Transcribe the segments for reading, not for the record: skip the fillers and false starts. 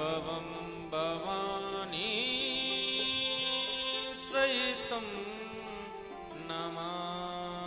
भवं भवानी सहितं नमामि।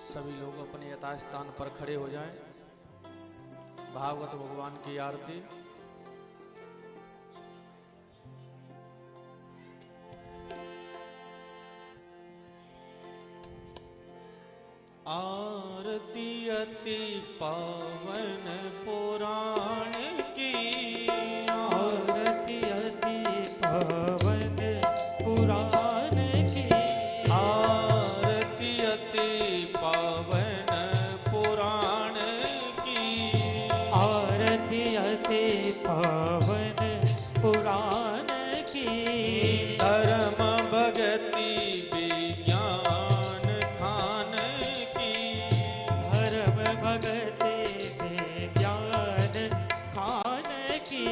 सभी लोग अपने यथास्थान पर खड़े हो जाएं। भागवत भगवान की आरती। आरती अति पावन पुराण की, आरती अति पावन पुराण की, आरती अति पावन पुराण की, आरती अति पावन पुराण की, धर्म भगति विज्ञान खान की, धर्म भगति विज्ञान खान की,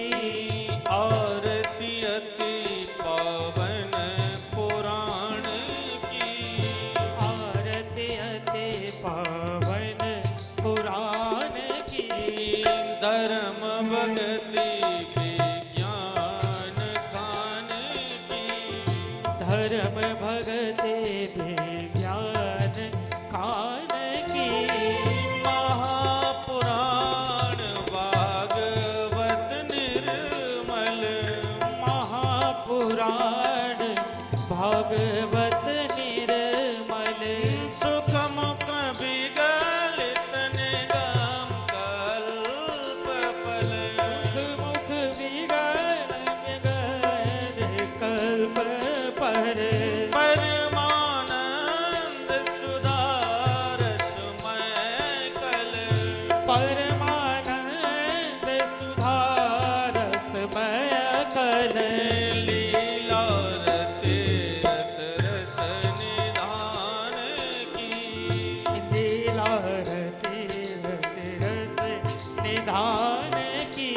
आरती अति पावन पुराण की, आरती अति पावन पुराण की, धर्म भगति विज्ञान खान की, धर्म भगति विज्ञान खान की, महापुराण भागवत निर्मल, महापुराण भागवत निर्मल, सुख मुख विगलित निगम कल्प फल, मुख विगल कल्प पर, परमानंद सुधारसमय कल, परमानंद सुधारसमय कल, लीला रति रत रस निधान की, लीला रति रस निधान की,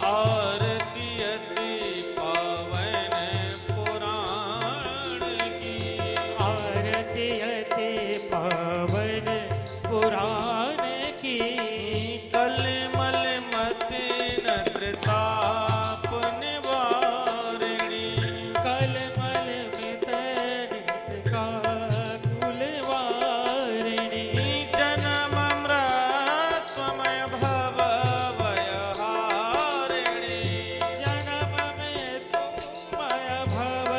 आरती अति पावन पुराण की, आरती अति पावन पुराण की, कलिमल मति न त्रिताप निवारिणी, कलमल मितरित का कुलवारिणी, जन्म मृत्युमय भव भयहारिणी, जन्म में तुमय भव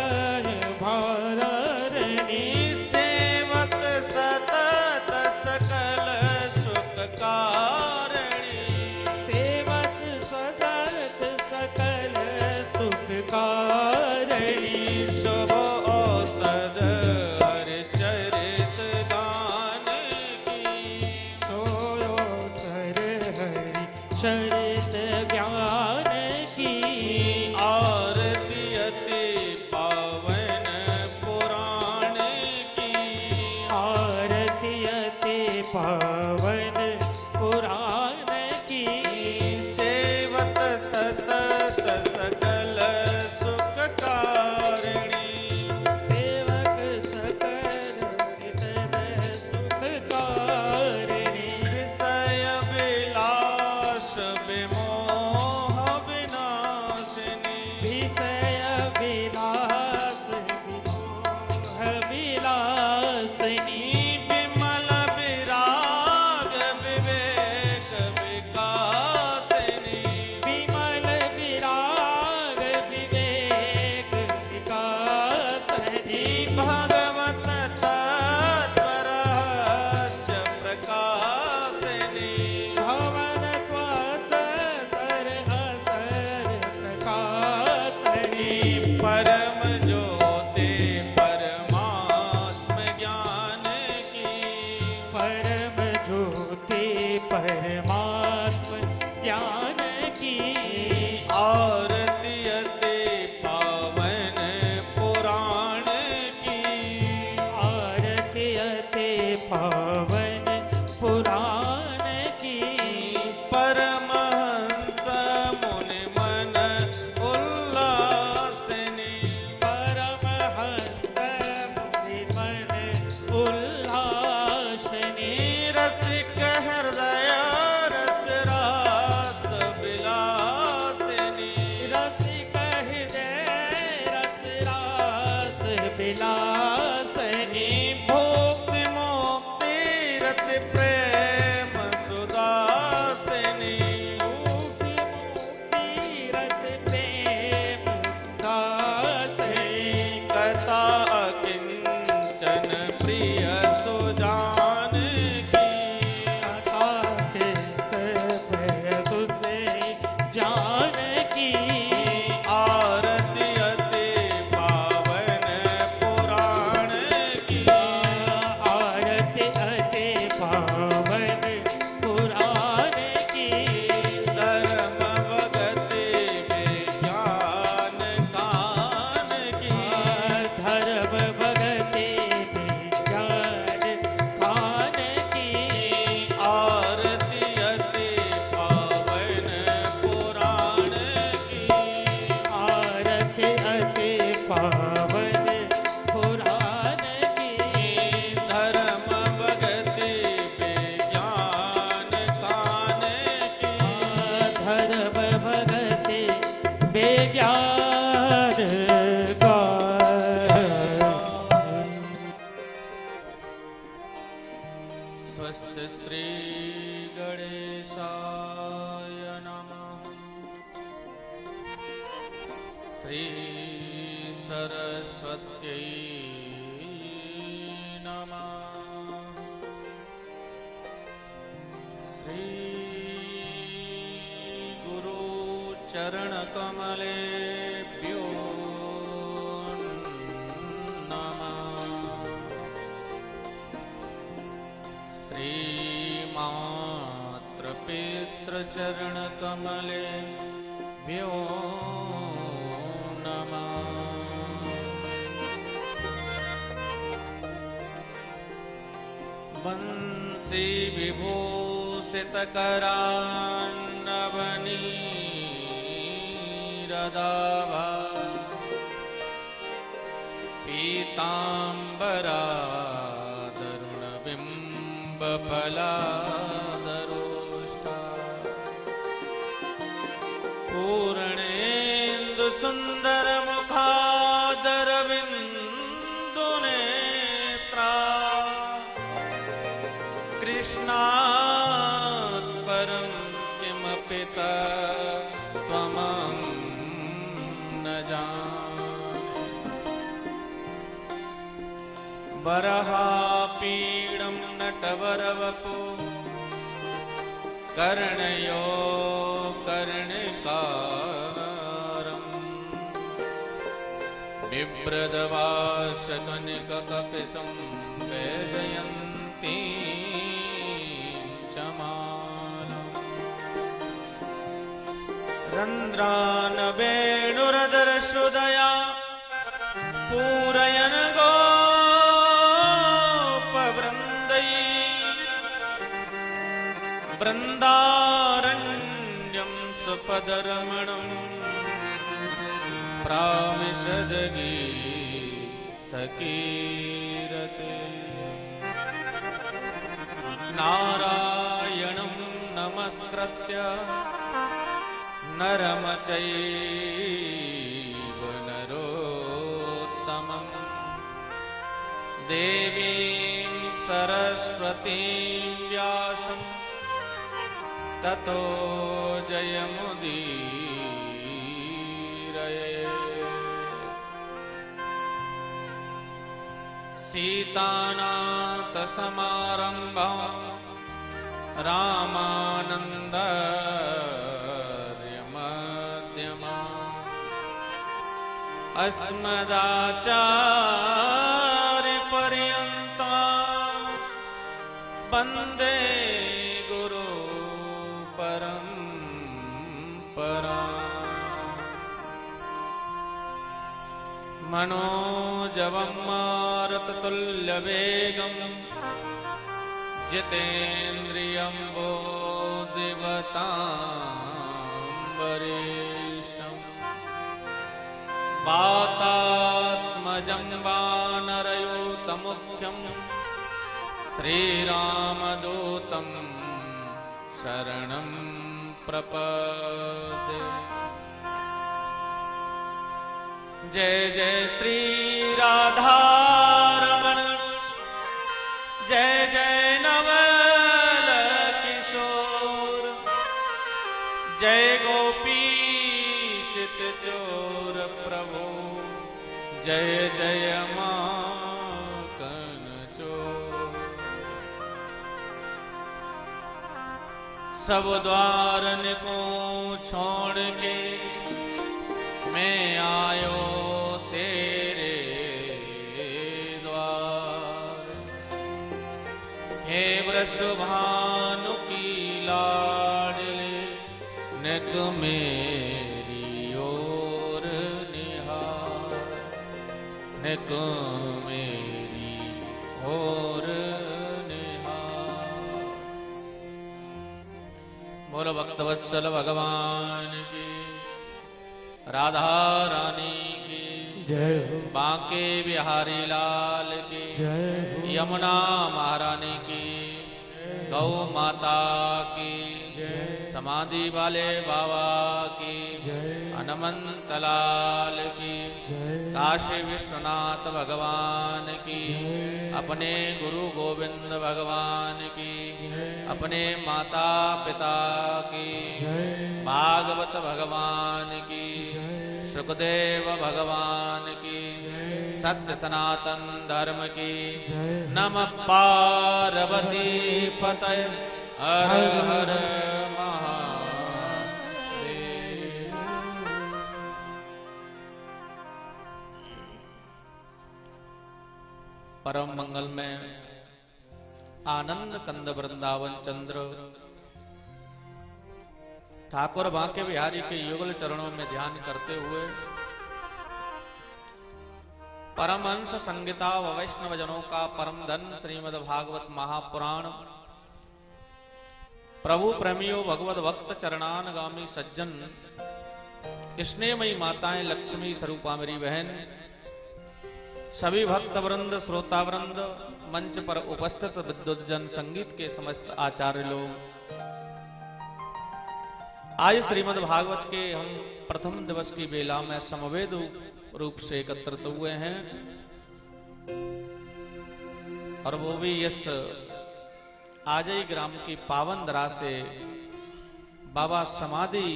भारिणी, सेवत सतत सकल सुख कारिणी, सेवत सतत सकल सुख कारिणी, शुभ औषध हरि चरित गान की, सोयो सर हरि चरित ज्ञान की, आरती अति पावन पुराण की, आरती अति पावन पुराण की, सेवत सतत सकल सुख कारिणी, सेवक सकल हृदय सुख कारिणी, विषय विलास विमोह विनाशिनी, विषय विलास विमोह विलासिनी, पावन पुराण की। परमहंस मुनि मन उल्लासिनी। परमहंस मुनि मन उल्लासिनी। रसिक हृदय रस रास विलासिनी। रसिक हृदय रस रास विलासिनी। भोक्ति मुक्ति रति प्रेम सुदासिनी। मुक्ति मुक्ति रस प्रेम दासिनी। कथा अकिंचन प्रिय सुजान की। कथा के सुनते जानकी। आरती अति पावन पुराण की। आरती अति पावन पुराण की। धर्म भगति विज्ञान कान की। धर्म भगति विज्ञान खान की। आरती अति पावन पुराण की। आरती अति पावन पुराण की। धर्म भगति विज्ञान कान की। धर्म भगति विज्ञान स्वस्ति श्री गणेशाय नमः। श्री सरस्वत्यै नमः। श्री गुरु चरण कमलेभ्यो नमः। श्रीमातृपितृचरणकमलेभ्यो नमः। वंशी विभूषितकरान्नवनीरदाभा। पीताम्बरादरुणबिम्बफलादरोष्टा। पूर्णेन्दुसुन्दरमुखादरविन्दुनेत्रा। कृष्णात् परं किमपि तत्त्वमहं न जाने। वरहापीडं नटवरवपु। कर्णयो कर्णिकारम्। बिभ्रदवासकनिककपिशं वेदयन्तीं च मालाम्। रन्ध्रान् वेणुरदर्शुदया पूरयन् गोपवृन्दै। वृन्दारण्यं सुपदरमणं प्राविशद्गीतकीरते। नारायणं नमस्कृत्य नरं चैव नरोत्तमं। देवीं सरस्वतीं व्यासं ततो जयमुदीरये। सीतानाथसमारम्भां रामानन्दार्यमध्यमाम्। अस्मदाचार्यपर्यन्तां वन्दे गुरुपरम्पराम्। मनोज सरोजवं मारुततुल्यवेगं जितेन्द्रियं बोधिवताम्बरीशम् वातात्मजं वानरयूतमुख्यं श्रीरामदूतं शरणं प्रपद्ये। जय जय श्री राधारमण, जय जय नवल किशोर, जय गोपी चित चोर प्रभु, जय जय माखन चोर। सब द्वारन को छोड़ के मैं आयो तेरे द्वार। हे वृषभानु की लाडले नेक मेरी ओर निहार, नेक मेरी ओर निहार। बोलो भक्तवत्सल भगवान की, राधा रानी की जय हो, बांके बिहारी लाल की जय हो, यमुना महारानी की, गौ माता की, समाधि वाले बाबा की, हनुमंत लाल की, काशी विश्वनाथ भगवान की, अपने गुरु गोविंद भगवान की, अपने माता पिता की, भागवत भगवान की, सुखदेव भगवान की, सत्य सनातन धर्म की, नमः पार्वती पतये हर हर महादेव। परम मंगल में आनंद कंद वृंदावन चंद्र ठाकुर बांके बिहारी के युगल चरणों में ध्यान करते हुए परमहंस संहिता व वैष्णव जनों का परम धन श्रीमद् भागवत महापुराण प्रभु प्रेमियों भगवत भक्त चरणानगामी सज्जन स्नेहमयी माताएं लक्ष्मी स्वरूपा मेरी बहन सभी भक्त वृंद श्रोता वृंद मंच पर उपस्थित विद्वत जन संगीत के समस्त आचार्य लोग आज श्रीमद् भागवत के हम प्रथम दिवस की बेला में समवेत रूप से एकत्रित हुए हैं और वो भी इस आजई ग्राम की पावन धरा से बाबा समाधि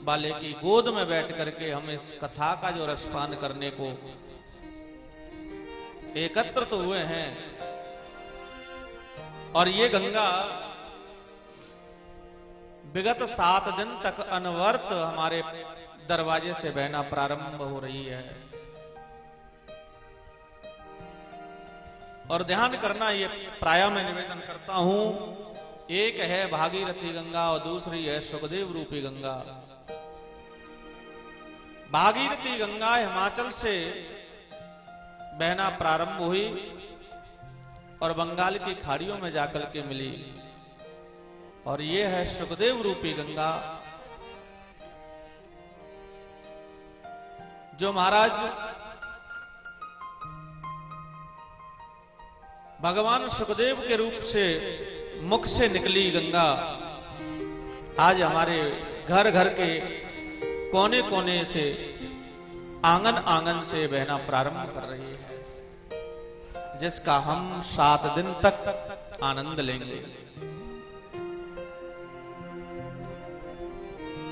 वाले की गोद में बैठ करके हम इस कथा का जो रसपान करने को एकत्रित हुए हैं। और ये गंगा विगत 7 दिन तक अनवरत हमारे दरवाजे से बहना प्रारंभ हो रही है और ध्यान करना ये प्राय मैं निवेदन करता हूं, एक है भागीरथी गंगा और दूसरी है सुखदेव रूपी गंगा। भागीरथी गंगा हिमाचल से बहना प्रारंभ हुई और बंगाल की खाड़ियों में जाकर के मिली और ये है सुखदेव रूपी गंगा जो महाराज भगवान सुखदेव के रूप से मुख से निकली गंगा आज हमारे घर घर के कोने कोने से आंगन आंगन से बहना प्रारंभ कर रही है, जिसका हम 7 दिन तक आनंद लेंगे।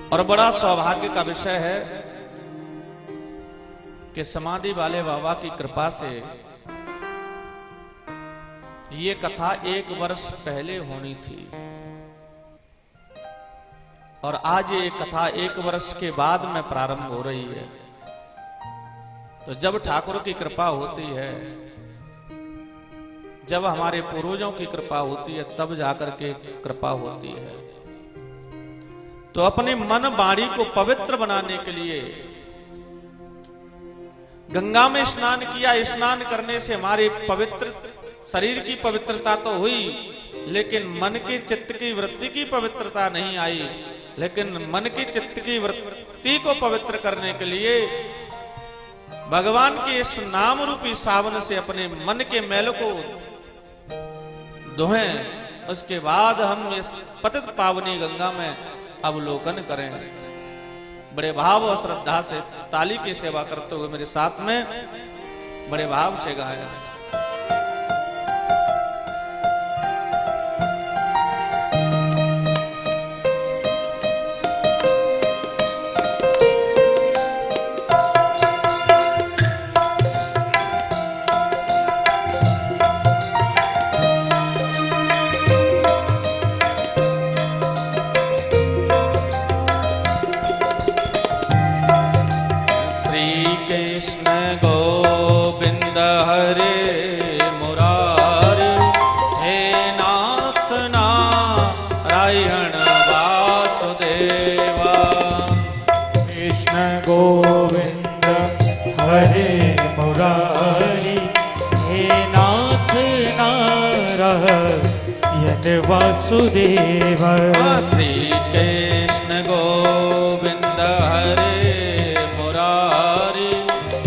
और बड़ा सौभाग्य का विषय है कि समाधि वाले बाबा की कृपा से ये कथा 1 वर्ष पहले होनी थी और आज ये कथा 1 वर्ष के बाद में प्रारंभ हो रही है। तो जब ठाकुर की कृपा होती है, जब हमारे पूर्वजों की कृपा होती है, तब जाकर के कृपा होती है। तो अपने मन वाणी को पवित्र बनाने के लिए गंगा में स्नान किया, स्नान करने से हमारे पवित्र शरीर की पवित्रता तो हुई, लेकिन मन के चित्त की वृत्ति की पवित्रता नहीं आई। लेकिन मन की चित्त की वृत्ति को पवित्र करने के लिए भगवान के इस नाम रूपी सावन से अपने मन के मैल को धोएं, उसके बाद हम इस पतित पावनी गंगा में अवलोकन करें। बड़े भाव और श्रद्धा से ताली की सेवा करते हुए मेरे साथ में बड़े भाव से गाया। वासुदेव श्री कृष्ण गोविंद हरे मुरारी,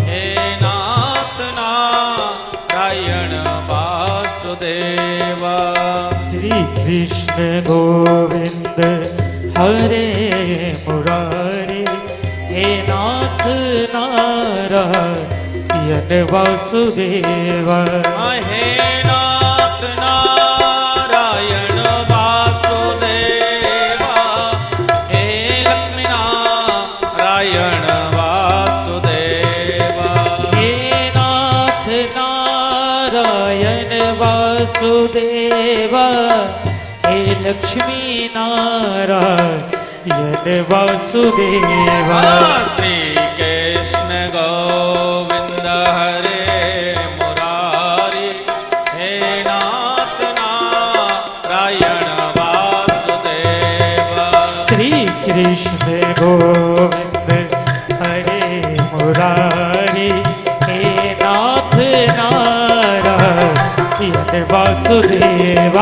हे नाथ नारायण वासुदेव। श्री कृष्ण गोविंद हरे मुरारी, हे नाथ नारायण वासुदेव। हे नाथ नारायण वासुदेव, हे लक्ष्मी नारायण वासुदेव। हे नाथ नारायण वासुदेव, हे लक्ष्मी नारायण वासुदेव। श्री कृष्ण गोविंद हरे मुरारी, हे नाथ नारायण वासुदेव। श्री कृष्ण गोविंद हरे मुरारी, हे नाथ नारायण वासुदेव।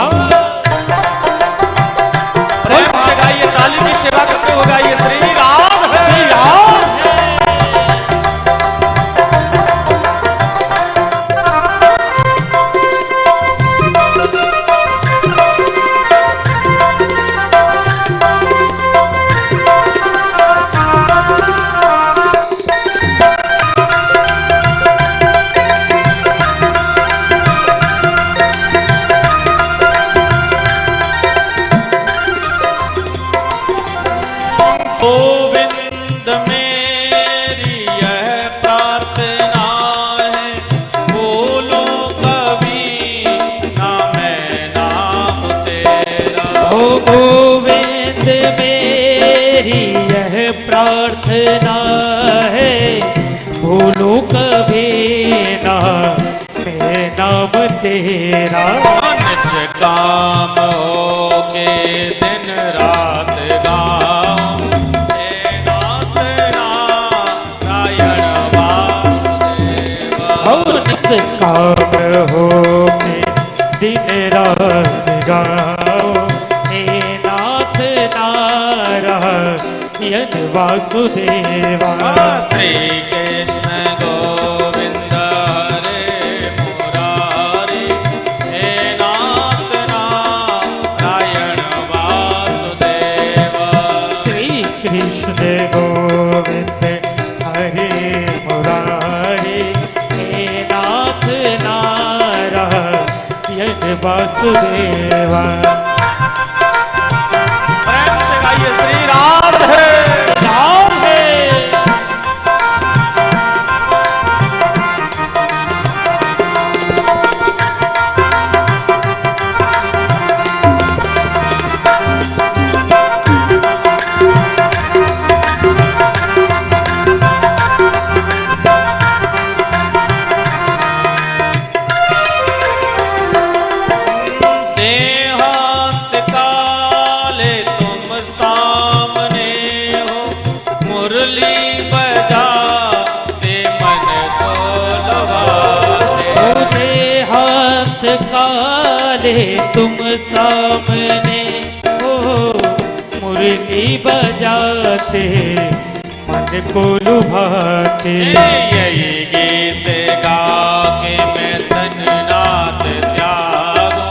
प्रेम से गाइए, ताली की सेवा करते हुए गाइए, श्री राम है, श्री राम है। गोविंद मेरी यह प्रार्थना है, बोलो कभी ना मैं नाम तेरा। ओ गोविंद मेरी यह प्रार्थना है, भूलो कभी ना मैं नाम तेरा। निष्काम होके दिन रात गाऊं, निष्काम हो के दिन रात गाओ, हे नाथ नारायण वासुदेवा। श्री कृष्ण गोविंद हरे मुरारी, हे नाथ नारायण वासुदेवा। श्री कृष्ण गोविंद हरे मुरारी, नाथ नारायण वासुदेवा। प्रेम से गाइए, श्री राम है, राम है। देहा काले तुम सामने हो, मुरली बजाते मन को लुभाते। यही गीत गा के मैं तन नाथ त्यागो,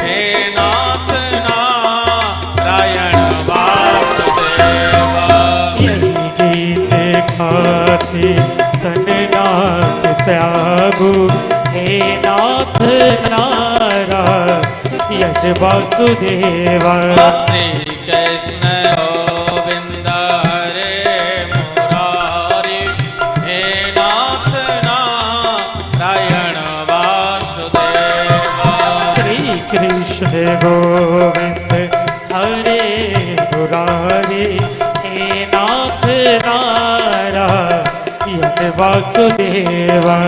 हे नाथ नारायण वासुदेवा। यही गीत गाते तन नाथ त्यागो, हे नाथ नारायण वासुदेवा। श्री कृष्ण गोविंद हरे मुरारी, हे नाथ नारायण वासुदेवा। श्री कृष्ण गोविंद हरे मुरारी, हे नाथ नारायण वासुदेवा।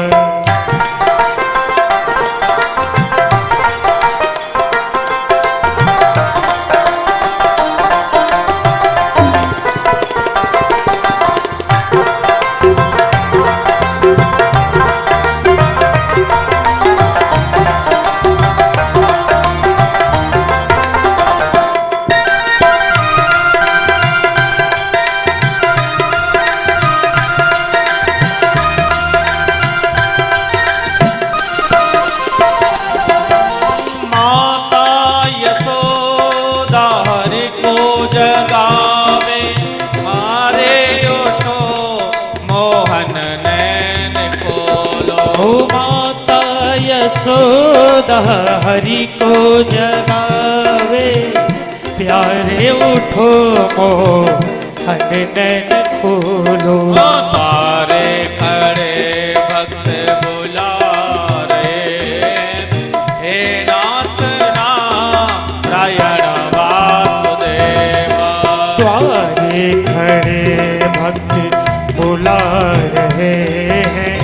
यशोदा हरि को जगावे, प्यारे उठो मोहन नैन खोलो। तारे खड़े भक्त बुला रहे, हे नाथ नारायण वासुदेवा। द्वारे खड़े भक्त बुला रहे हैं,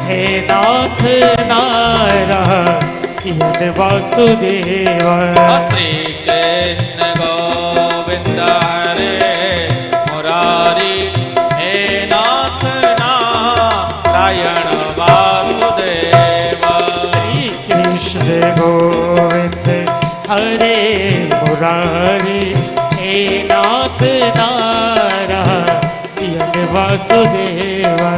हे नाथ नारायण वासुदेवा। श्री कृष्ण गोविंद हरे मुरारी, हे नाथ नारायण वासुदेवा। श्री कृष्ण गोविंद हरे मुरारी, हे नाथ नारायण वासुदेवा।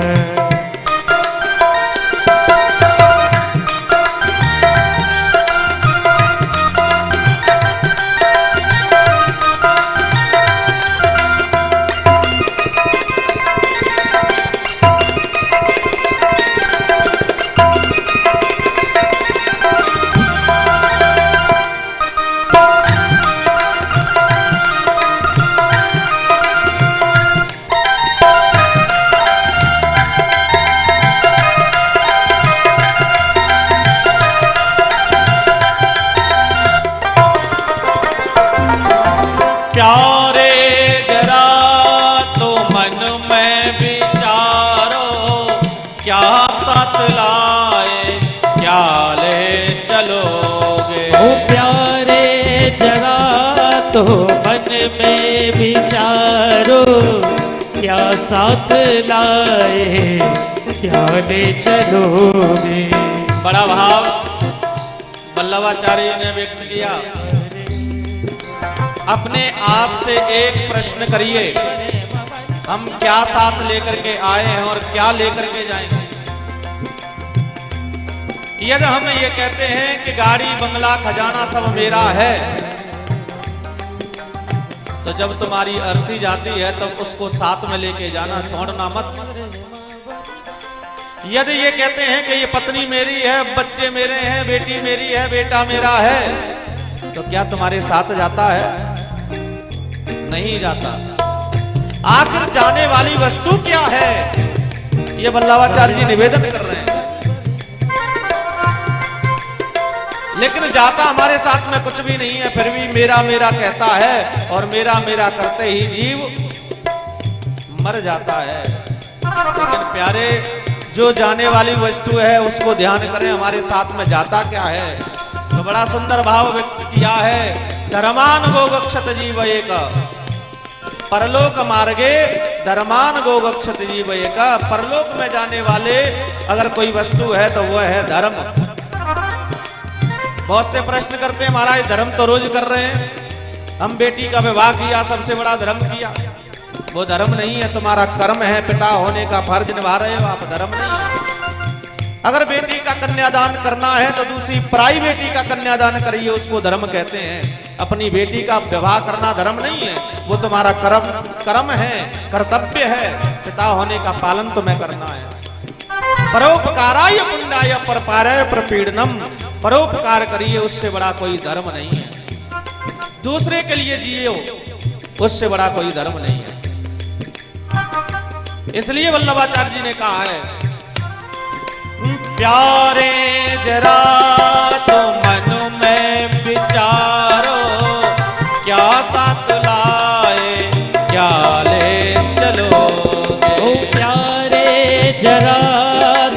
प्यारे जरा तो मन में विचारो, क्या साथ लाए क्या ले चलोगे। ओ प्यारे जरा तो मन में विचारो, क्या साथ लाए क्या ले चलोगे। बड़ा भाव वल्लभाचार्य ने व्यक्त किया। अपने आप से एक प्रश्न करिए, हम क्या साथ लेकर के आए हैं और क्या लेकर के जाएंगे। यदि हम ये कहते हैं कि गाड़ी बंगला खजाना सब मेरा है, तो जब तुम्हारी अर्थी जाती है तब उसको साथ में लेके जाना, छोड़ना मत। यदि ये कहते हैं कि ये पत्नी मेरी है, बच्चे मेरे हैं, बेटी मेरी है, बेटा मेरा है, तो क्या तुम्हारे साथ जाता है? नहीं जाता। आखिर जाने वाली वस्तु क्या है, ये वल्लभाचार्य जी निवेदन कर रहे हैं। लेकिन जाता हमारे साथ में कुछ भी नहीं है, फिर भी मेरा मेरा कहता है, और मेरा मेरा करते ही जीव मर जाता है। लेकिन प्यारे, जो जाने वाली वस्तु है उसको ध्यान करें, हमारे साथ में जाता क्या है। तो बड़ा सुंदर भाव व्यक्त किया है। धर्मान गोगक्षत जीव एक, परलोक मार्गे धर्मान गोगक्षत जीव एक। परलोक में जाने वाले अगर कोई वस्तु है तो वह है धर्म। बहुत से प्रश्न करते हैं महाराज धर्म तो रोज कर रहे हैं, हम बेटी का विवाह किया सबसे बड़ा धर्म किया। वो धर्म नहीं है, तुम्हारा कर्म है, पिता होने का फर्ज निभा रहे हो आप, धर्म नहीं है। अगर बेटी का कन्यादान करना है तो दूसरी पराई बेटी का कन्यादान करिए, उसको धर्म कहते हैं। अपनी बेटी का विवाह करना धर्म नहीं है, वो तुम्हारा कर्म है, कर्तव्य है, पिता होने का पालन तुम्हें करना है। परोपकाराय पुण्याय परपाराय प्रपीडनम, परोपकार करिए, उससे बड़ा कोई धर्म नहीं है। दूसरे के लिए जियो, उससे बड़ा कोई धर्म नहीं है। इसलिए वल्लभाचार्य जी ने कहा है, प्यारे जरा तो मन में विचारो, क्या साथ लाए क्या ले चलो। ओ प्यारे जरा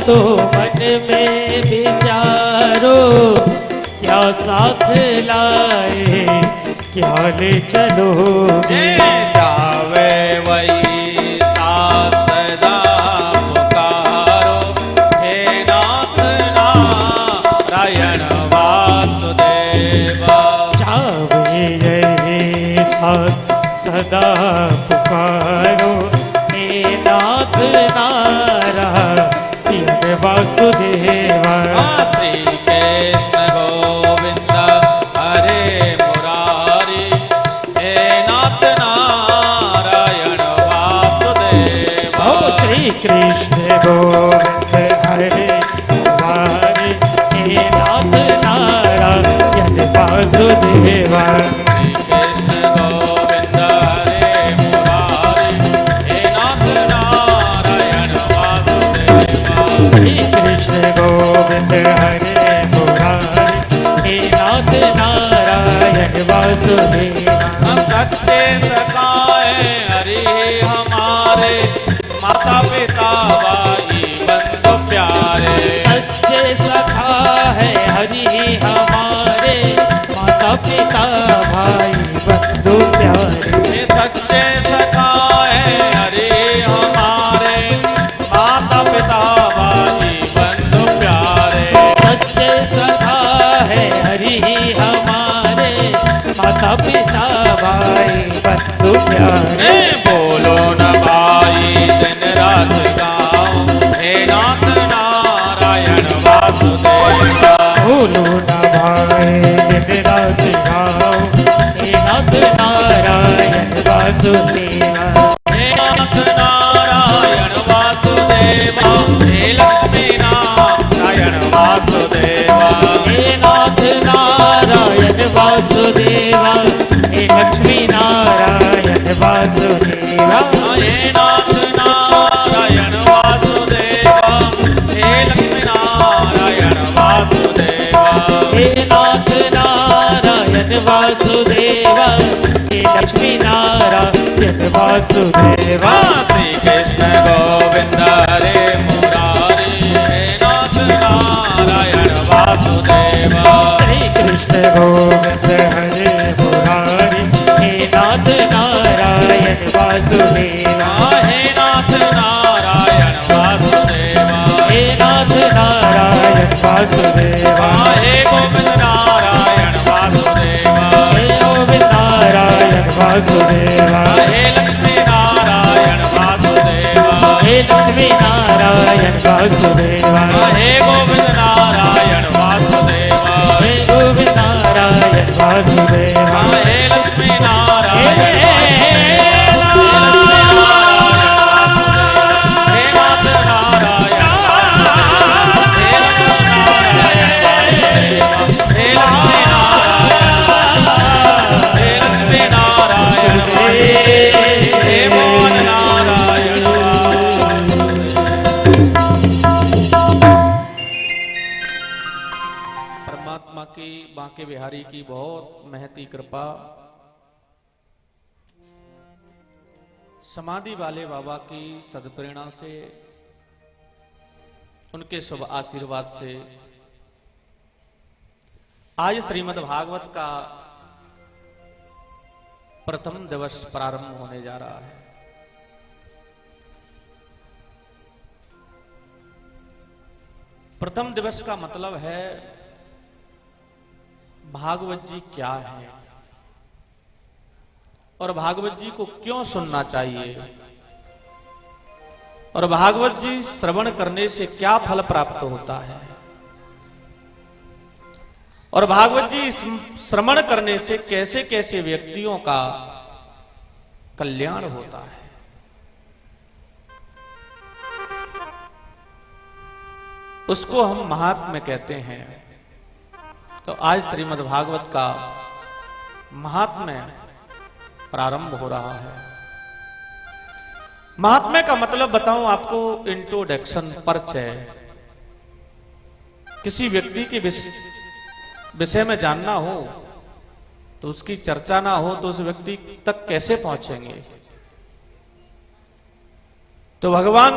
तो मन में विचारो, क्या साथ लाए क्या ले चलोगे। जावे वही साथ सदा पुकारो, हे नाथ नारायण वासुदेवा। जावे यही साथ सदा पुकारो, हे नाथ नारायण वासुदेवा। श्री कृष्ण गोविंद हरे मुरारी, हे नाथ नारायण वासुदेवा। श्री कृष्ण गोविंद हरे मुरारी, हे नाथ नारायण वासुदेवा। श्री कृष्ण गोविंद हरे मुरारी, हे नाथ नारायण वासुदेवा। श्री कृष्ण गोविंद हरे मुरारी, हे नाथ नारायण वासुदेवा। सच्चे सखाए हरि हमारे, माता पिता भाई बंधु प्यारे। सच्चे सखा है हरि हमारे, माता पिता भाई बंधु प्यारे। सच्चे सखाए हरि हमारे, माता पिता भाई बंधु प्यारे। सच्चे सखा है हरि हमारे, माता पिता भाई बंधु प्यारे। बोलो न भाई दिन रात गाओ, हे नाथ नारायण वासुदेवा। बोलो न भाई दिन रात गाओ, हे नाथ नारायण वासुदेवा। हे नाथ नारायण वासुदेवा, हे लक्ष्मी नारायण वासुदेवा। हे नाथ नारायण वासुदेवा, हे लक्ष्मी नारायण वासुदेवा। हे नाथ नारायण वासुदेवा, हे लक्ष्मी नारायण वासुदेवा। हे नाथ नारायण वासुदेवा, हे लक्ष्मी नारायण वासुदेवा। श्री कृष्ण गोविंद हरे मुरारी, हे नाथ नारायण वासुदेवा। श्री कृष्ण गोविंद हरे मुरारी, हे नाथ नारायण वासुदेवा। हे नाथ नारायण वासुदेवा। हे नाथ नारायण वासुदेवा। हे गोविंद नारायण वासुदेवा। हे गोविंद नारायण वासुदेवा। हे लक्ष्मी नारायण वासुदेवा। हे लक्ष्मी नारायण वासुदेवा। हे गोविंद नारायण वासुदेवा। हे गोविंद नारायण वासुदेवा। हे लक्ष्मी नारायण हे परमात्मा की बांके बिहारी की बहुत महती कृपा, समाधि वाले बाबा की सदप्रेरणा से, उनके शुभ आशीर्वाद से आज श्रीमद् भागवत का प्रथम दिवस प्रारंभ होने जा रहा है। प्रथम दिवस का मतलब है भागवत जी क्या है और भागवत जी को क्यों सुनना चाहिए और भागवत जी श्रवण करने से क्या फल प्राप्त होता है और भागवत जी श्रवण करने से कैसे कैसे व्यक्तियों का कल्याण होता है। उसको हम महात्म्य कहते हैं। तो आज श्रीमद् भागवत का महात्म्य प्रारंभ हो रहा है। महात्म्य का मतलब बताऊं आपको, इंट्रोडक्शन, परिचय। किसी व्यक्ति के विषय में जानना हो तो उसकी चर्चा ना हो तो उस व्यक्ति तक कैसे पहुंचेंगे। तो भगवान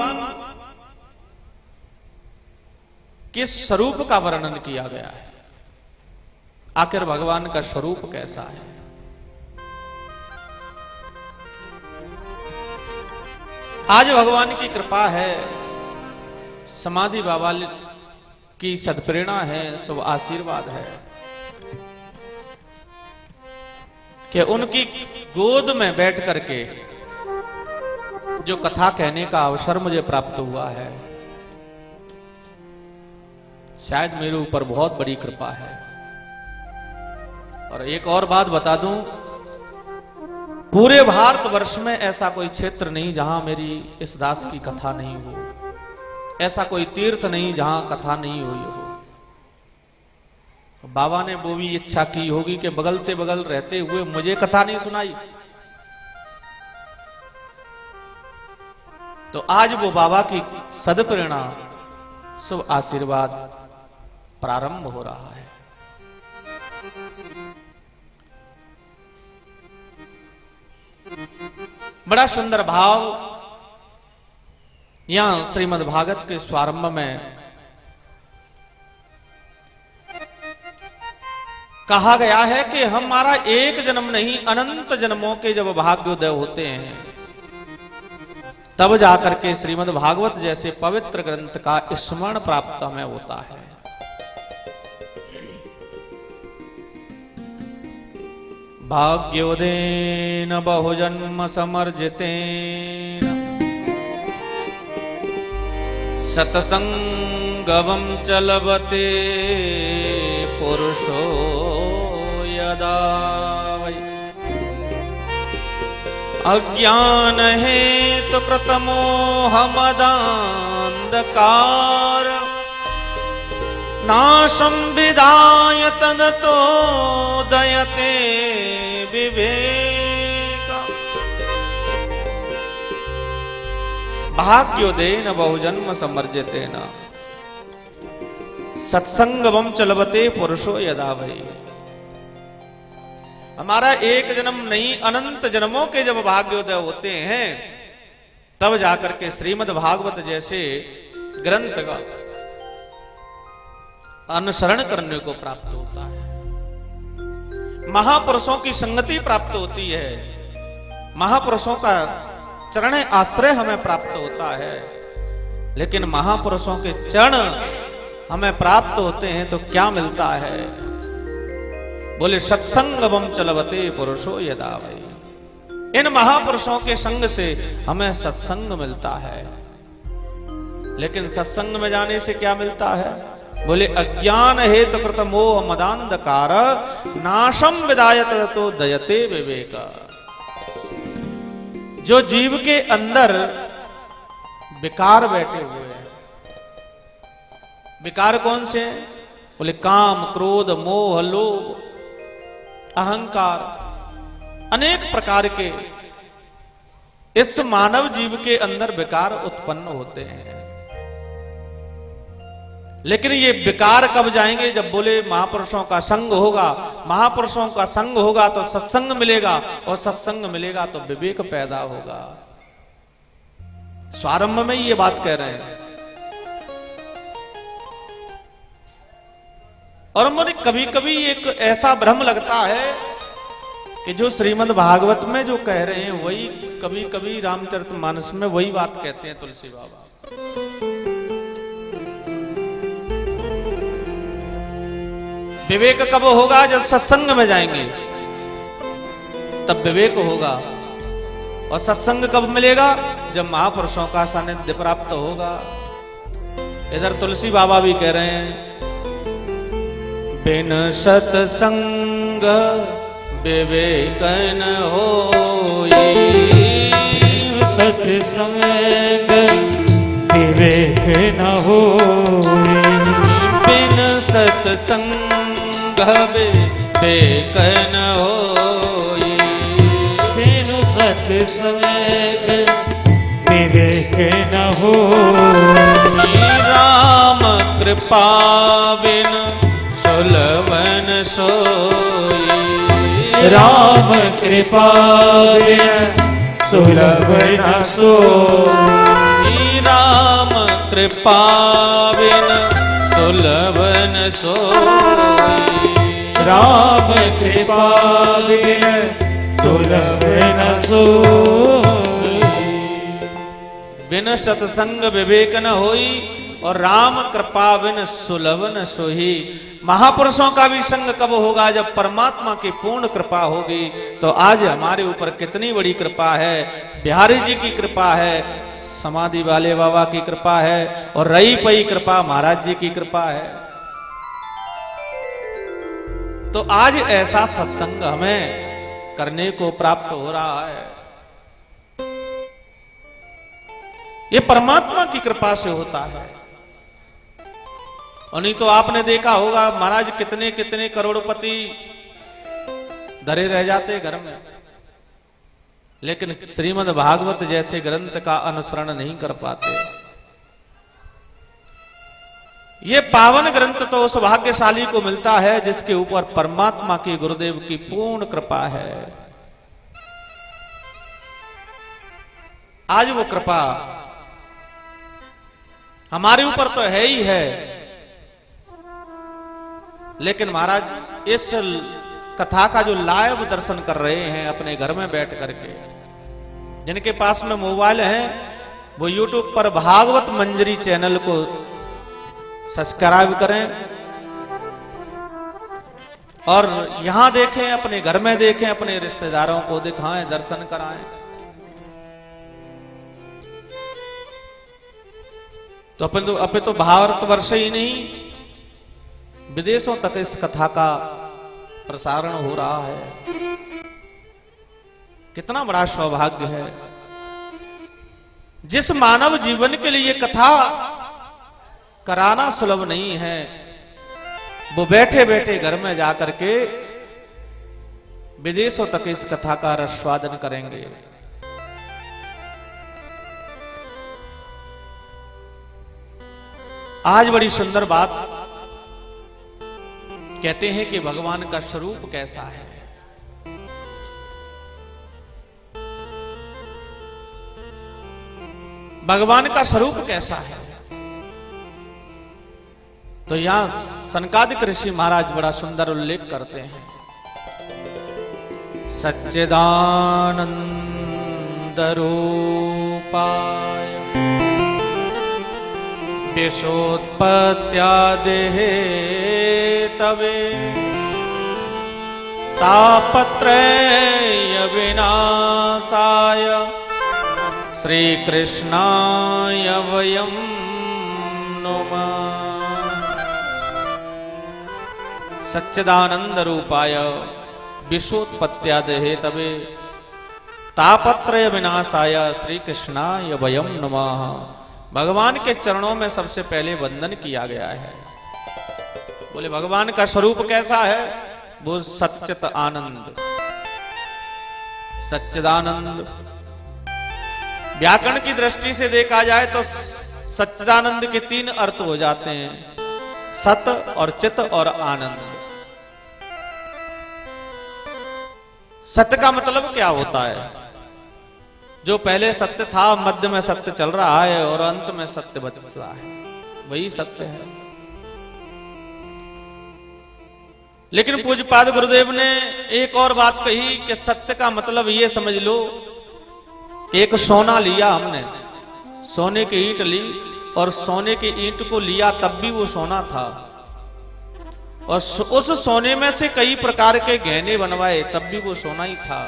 के स्वरूप का वर्णन किया गया है। आखिर भगवान का स्वरूप कैसा है। आज भगवान की कृपा है, समाधि बाबा की सदप्रेरणा है, शुभ आशीर्वाद है कि उनकी गोद में बैठ करके जो कथा कहने का अवसर मुझे प्राप्त हुआ है, शायद मेरे ऊपर बहुत बड़ी कृपा है। और एक और बात बता दूं, पूरे भारतवर्ष में ऐसा कोई क्षेत्र नहीं जहां मेरी इस दास की कथा नहीं हो, ऐसा कोई तीर्थ नहीं जहां कथा नहीं हुई हो। बाबा ने वो भी इच्छा की होगी कि बगलते बगल रहते हुए मुझे कथा नहीं सुनाई। तो आज वो बाबा की सदप्रेरणा, शुभ आशीर्वाद प्रारंभ हो रहा है। बड़ा सुंदर भाव यहां श्रीमद् भागवत के स्वारंभ में कहा गया है कि हमारा एक जन्म नहीं, अनंत जन्मों के जब भाग्योदय होते हैं तब जाकर के श्रीमद् भागवत जैसे पवित्र ग्रंथ का स्मरण प्राप्त हमें होता है। भाग्योदयेन बहुजन्म समर्जितेन सत्संगम च लभते पुरुषो यदा वै अज्ञान हेतु कृतमोह मदान्धकार नाशं विधाय तदतो दयते विवेक। भाग्योदयेन बहुजन्म समर्जितेन सत्संगम च लभते पुरुषो यदा वै। हमारा एक जन्म नहीं, अनंत जन्मों के जब भाग्योदय होते हैं तब जाकर के श्रीमद् भागवत जैसे ग्रंथ का अनुसरण करने को प्राप्त होता है। महापुरुषों की संगति प्राप्त होती है, महापुरुषों का चरण आश्रय हमें प्राप्त होता है। लेकिन महापुरुषों के चरण हमें प्राप्त होते हैं तो क्या मिलता है? बोले सत्संगम च लभते पुरुषो यदा वै। इन महापुरुषों के संग से हमें सत्संग मिलता है। लेकिन सत्संग में जाने से क्या मिलता है? बोले अज्ञान हेतु कृत मोह मदान्धकार नाशम विदायत तो दयते विवेक। जो जीव के अंदर विकार बैठे हुए हैं, विकार कौन से हैं? बोले काम, क्रोध, मोह, लोभ, अहंकार, अनेक प्रकार के इस मानव जीव के अंदर विकार उत्पन्न होते हैं। लेकिन ये विकार कब जाएंगे? जब बोले महापुरुषों का संग होगा, महापुरुषों का संग होगा तो सत्संग मिलेगा, और सत्संग मिलेगा तो विवेक पैदा होगा। स्वारंभ में ये बात कह रहे हैं। और मुझे कभी कभी एक ऐसा भ्रम लगता है कि जो श्रीमद् भागवत में जो कह रहे हैं वही कभी कभी रामचरितमानस में वही बात कहते हैं तुलसी बाबा। विवेक कब होगा? जब सत्संग में जाएंगे तब विवेक होगा। और सत्संग कब मिलेगा? जब महापुरुषों का सानिध्य प्राप्त होगा। इधर तुलसी बाबा भी कह रहे हैं, बिन सत्संग विवेक न होई, सत्संग विवेक न होई, बिन सत्संग विवेक न होई, बिन सत्संग विवेक न होई, राम कृपा बिन सुलभन सोई, राम कृपा बिन सुलभ न सोई, राम कृपा बिन सुलभन सोई, राम कृपा बिन सुलभ न सोई, बिन सत्संग विवेक न होई और राम कृपा बिन सुलभ न सोही। महापुरुषों का भी संग कब होगा? जब परमात्मा की पूर्ण कृपा होगी। तो आज हमारे ऊपर कितनी बड़ी कृपा है, बिहारी जी की कृपा है, समाधि वाले बाबा की कृपा है और रही पई कृपा महाराज जी की कृपा है। तो आज ऐसा सत्संग हमें करने को प्राप्त हो रहा है। ये परमात्मा की कृपा से होता है। और नहीं तो आपने देखा होगा महाराज कितने कितने करोड़पति धरे रह जाते घर में, लेकिन श्रीमद् भागवत जैसे ग्रंथ का अनुसरण नहीं कर पाते। ये पावन ग्रंथ तो उस भाग्यशाली को मिलता है जिसके ऊपर परमात्मा की गुरुदेव की पूर्ण कृपा है। आज वो कृपा हमारे ऊपर तो है ही है, लेकिन महाराज इस कथा का जो लाइव दर्शन कर रहे हैं अपने घर में बैठ करके, जिनके पास में मोबाइल है वो YouTube पर भागवत मंजरी चैनल को सब्सक्राइब करें और यहां देखें, अपने घर में देखें, अपने रिश्तेदारों को दिखाएं, दर्शन कराएं। तो अपन तो भारतवर्ष ही नहीं विदेशों तक इस कथा का प्रसारण हो रहा है। कितना बड़ा सौभाग्य है। जिस मानव जीवन के लिए कथा कराना सुलभ नहीं है, वो बैठे बैठे घर में जाकर के विदेशों तक इस कथा का रसवादन करेंगे। आज बड़ी सुंदर बात कहते हैं कि भगवान का स्वरूप कैसा है। भगवान का स्वरूप कैसा है, तो यहां सनकादिक ऋषि महाराज बड़ा सुंदर उल्लेख करते हैं। सच्चिदानंद रूपाय विशोत्पत्त्यादेः तवे तापत्रय विनाशाय श्री कृष्णाय वयं नुमः। सच्चिदानंद रूपाय विशोत्पत्त्यादेः तवे तापत्रय विनाशाय श्री कृष्णाय वयं नुमः। भगवान के चरणों में सबसे पहले वंदन किया गया है। बोले भगवान का स्वरूप कैसा है? वो सच्चित आनंद, सच्चिदानंद। व्याकरण की दृष्टि से देखा जाए तो सच्चिदानंद के तीन अर्थ हो जाते हैं, सत और चित और आनंद। सत्य का मतलब क्या होता है? जो पहले सत्य था, मध्य में सत्य चल रहा है और अंत में सत्य बच रहा है, वही सत्य है। लेकिन पूज्यपाद गुरुदेव ने एक और बात कही कि सत्य का मतलब ये समझ लो, एक सोना लिया हमने, सोने की ईंट ली और सोने की ईंट को लिया तब भी वो सोना था। और उस सोने में से कई प्रकार के गहने बनवाए, तब भी वो सोना ही था।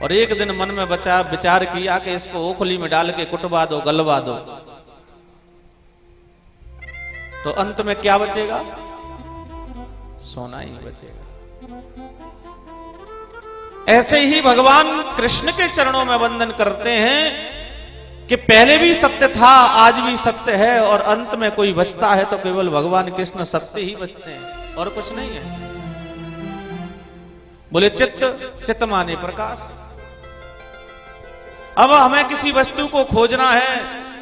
और एक दिन मन में विचार किया कि इसको ओखली में डाल के कुटवा दो, गलवा दो, तो अंत में क्या बचेगा? सोना ही बचेगा। ऐसे ही भगवान कृष्ण के चरणों में वंदन करते हैं कि पहले भी सत्य था, आज भी सत्य है, और अंत में कोई बचता है तो केवल भगवान कृष्ण सत्य ही बचते हैं, और कुछ नहीं है। बोले चित्त, चित्त माने प्रकाश। अब हमें किसी वस्तु को खोजना है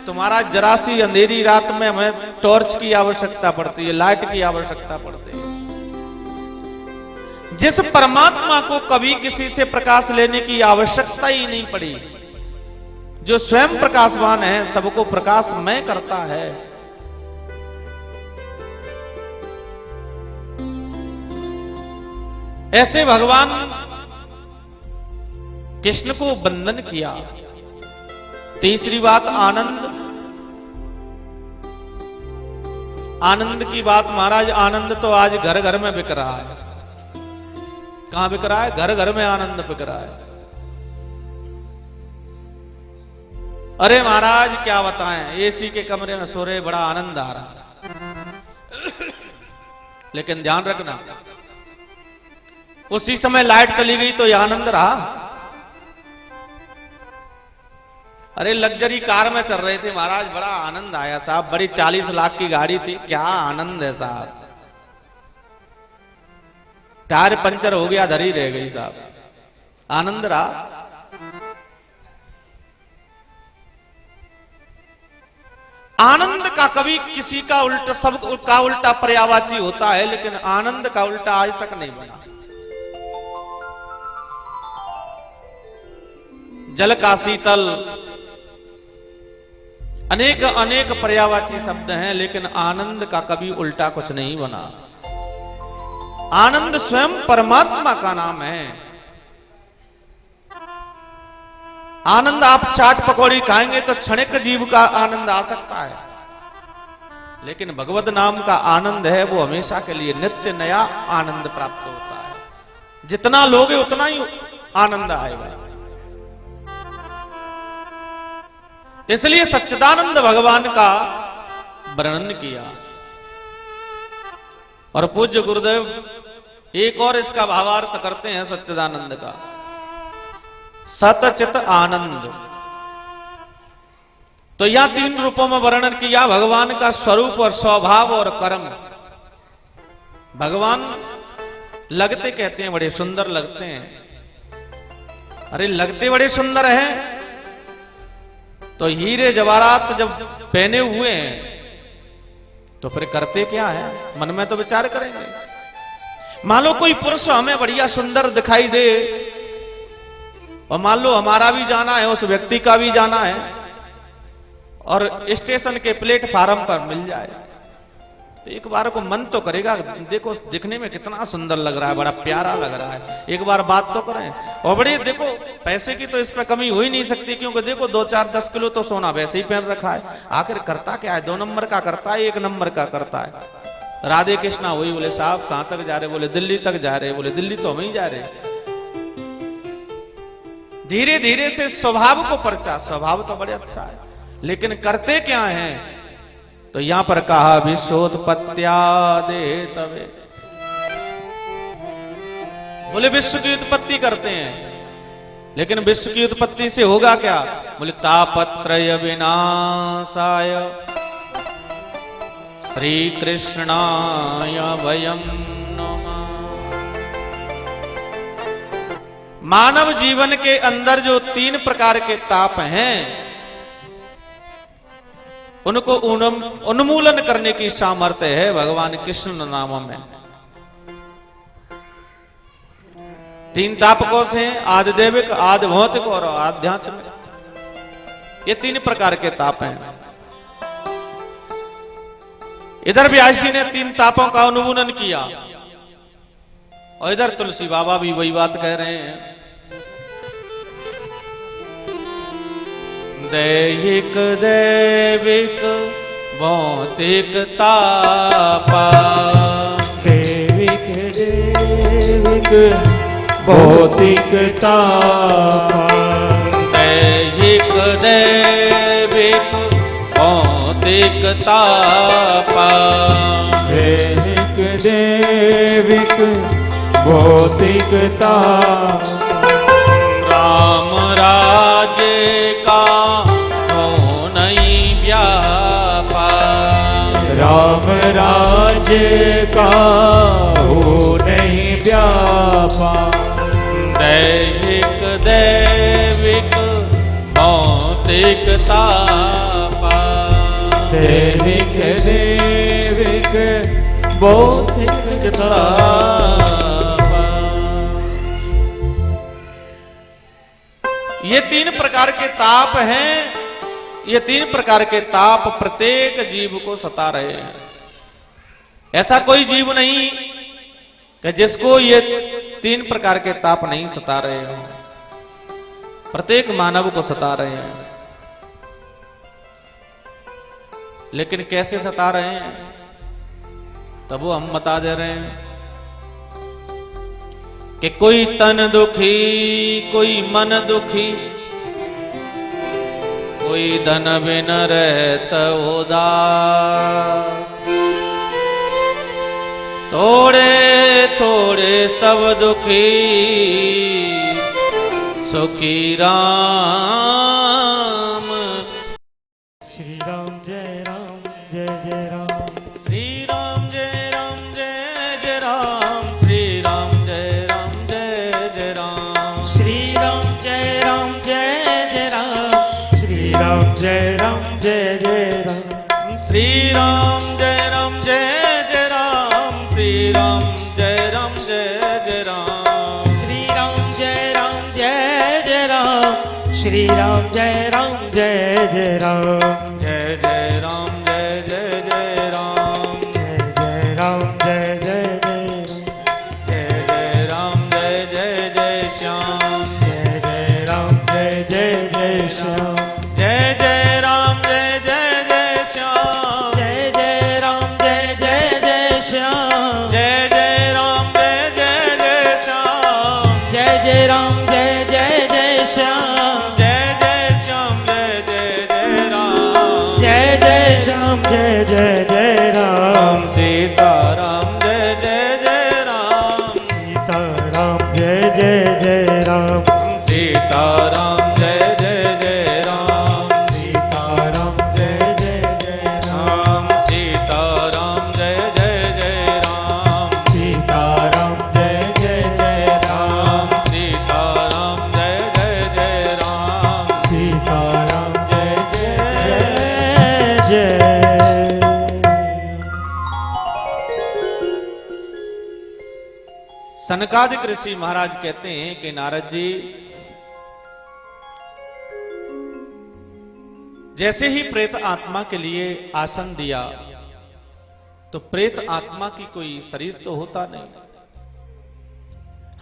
तो महाराज जरा सी अंधेरी रात में हमें टॉर्च की आवश्यकता पड़ती है, लाइट की आवश्यकता पड़ती है। जिस परमात्मा को कभी किसी से प्रकाश लेने की आवश्यकता ही नहीं पड़ी, जो स्वयं प्रकाशवान है, सबको प्रकाशमय करता है, ऐसे भगवान कृष्ण को वंदन किया। तीसरी बात आनंद। आनंद की बात महाराज, आनंद तो आज घर घर में बिक रहा है। कहां बिक रहा है? घर घर में आनंद बिक रहा है। अरे महाराज क्या बताएं, एसी के कमरे में सो रहे, बड़ा आनंद आ रहा था। लेकिन ध्यान रखना, उसी समय लाइट चली गई तो यह आनंद रहा? अरे लग्जरी कार में चल रहे थे महाराज, बड़ा आनंद आया साहब, बड़ी 40 लाख की गाड़ी थी, क्या आनंद है साहब। टायर पंचर हो गया, धरी रह गई साहब, आनंद रहा? आनंद का कभी किसी का उल्टा, सब का उल्टा पर्यायवाची होता है, लेकिन आनंद का उल्टा आज तक नहीं बना। जल का शीतल, अनेक अनेक पर्यायवाची शब्द हैं, लेकिन आनंद का कभी उल्टा कुछ नहीं बना। आनंद स्वयं परमात्मा का नाम है। आनंद आप चाट पकौड़ी खाएंगे तो क्षणिक जीव का आनंद आ सकता है, लेकिन भगवत नाम का आनंद है वो हमेशा के लिए नित्य नया आनंद प्राप्त होता है। जितना लोगे उतना ही आनंद आएगा। इसलिए सच्चिदानंद भगवान का वर्णन किया। और पूज्य गुरुदेव एक और इसका भावार्थ करते हैं सच्चिदानंद का, सतचित आनंद। तो यह 3 रूपों में वर्णन किया, भगवान का स्वरूप और स्वभाव और कर्म। भगवान लगते कहते हैं बड़े सुंदर लगते हैं। अरे लगते बड़े सुंदर हैं तो हीरे जवाहरात जब पहने हुए हैं तो फिर करते क्या है? मन में तो विचार करेंगे। मान लो कोई पुरुष हमें बढ़िया सुंदर दिखाई दे, और मान लो हमारा भी जाना है, उस व्यक्ति का भी जाना है, और स्टेशन के प्लेटफार्म पर मिल जाए, तो एक बार को मन तो करेगा, देखो दिखने में कितना सुंदर लग रहा है, बड़ा प्यारा लग रहा है, एक बार बात तो करें। और बड़ी देखो पैसे की तो इस पर कमी हो ही नहीं सकती, क्योंकि देखो 2, 4, 10 किलो तो सोना वैसे ही पहन रखा है। आखिर करता क्या है? 2 नंबर का करता है, 1 नंबर का करता है। राधे कृष्णा हुई, बोले साहब कहां तक जा रहे? बोले दिल्ली तक जा रहे। बोले दिल्ली तो हम ही जा रहे। धीरे धीरे से स्वभाव को परचा, स्वभाव तो बड़े अच्छा है, लेकिन करते क्या हैं? तो यहां पर कहा विश्वोत्पत्त्यादे तवे, बोले विश्व की उत्पत्ति करते हैं, लेकिन विश्व की उत्पत्ति से होगा क्या? बोले तापत्रय विनाशाय श्री कृष्णाय वयं नमः। मानव जीवन के अंदर जो 3 प्रकार के ताप हैं, उनको उन्मूलन करने की सामर्थ्य है भगवान कृष्ण नाम में। 3 ताप कौन से हैं? आदिदेविक, आदि भौतिक और आध्यात्मिक। ये 3 प्रकार के ताप हैं। इधर व्यासी ने 3 तापों का उन्मूलन किया, और इधर तुलसी बाबा भी वही बात कह रहे हैं। दैहिक दैविक भौतिक तापा, दैविक दैहिक भौतिकता दैहिक दैविक भौतिकता दैहिक दैविक भौतिकता राम राज्य का हो नहीं व्यापार राम राज्य का हो नहीं व्यापार दैहिक दैविक भौतिकता दैनिक दैविक भौतिकता ये तीन प्रकार के ताप हैं। ये तीन प्रकार के ताप प्रत्येक जीव को सता रहे हैं। ऐसा कोई जीव नहीं कि जिसको ये तीन प्रकार के ताप नहीं सता रहे हो। प्रत्येक मानव को सता रहे हैं। लेकिन कैसे सता रहे हैं तब वो हम बता दे रहे हैं कि कोई तन दुखी, कोई मन दुखी, कोई धन बिन रहत उदास, थोड़े थोड़े सब दुखी, सुखी राम। श्री राम जय राम जय जय राम श्री राम जय राम जय जय राम। श्री राम जय राम जय जय राम। श्री राम जय राम जय जय राम श्री राम जय राम जय जय राम श्री राम जय राम जय जय राम। श्री राम जय राम जय जय राम। श्री राम जय राम जय जय राम श्री राम जय राम जय जय राम जय जय राम जय जय जय राम। जय जय राम जय जय जय जय जय राम जय जय जय श्याम। जय जय राम जय जय जय श्याम जय जय राम जय जय जय श्याम। जय जय राम जय जय जय श्याम जय जय राम जय जय जय श्याम। जय जय राम जय जय जय श्याम जय जय श्याम जय जय जय राम। जय जय श्याम जय जय जय राम सीता राम जय जय जय राम। सीता राम जय जय जय राम सीता राम जय जय जय राम। सीता राम जय जय जय राम सीता राम जय जय जय राम। सीता राम जय जय जय राम सीता राम जय जय जय राम। सीता राम जय जय जय जय सनकादिक ऋषि महाराज कहते हैं कि नारद जी, जैसे ही प्रेत आत्मा के लिए आसन दिया तो प्रेत आत्मा की कोई शरीर तो होता नहीं।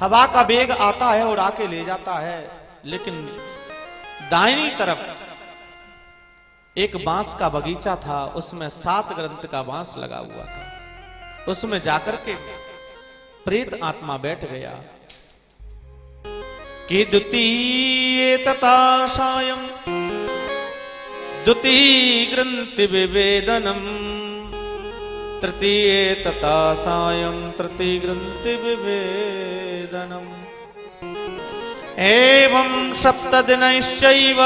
हवा का वेग आता है और आके ले जाता है, लेकिन दाहिनी तरफ एक बांस का बगीचा था, उसमें 7 ग्रंथ का बांस लगा हुआ था। उसमें जाकर के प्रेत आत्मा बैठ गया कि द्वितीय तथा सायं द्वितीय ग्रंथि विवेदनम, तृतीय तथा सायं तृतीय ग्रंथि विवेदनम, एवं सप्तदिनश्चैव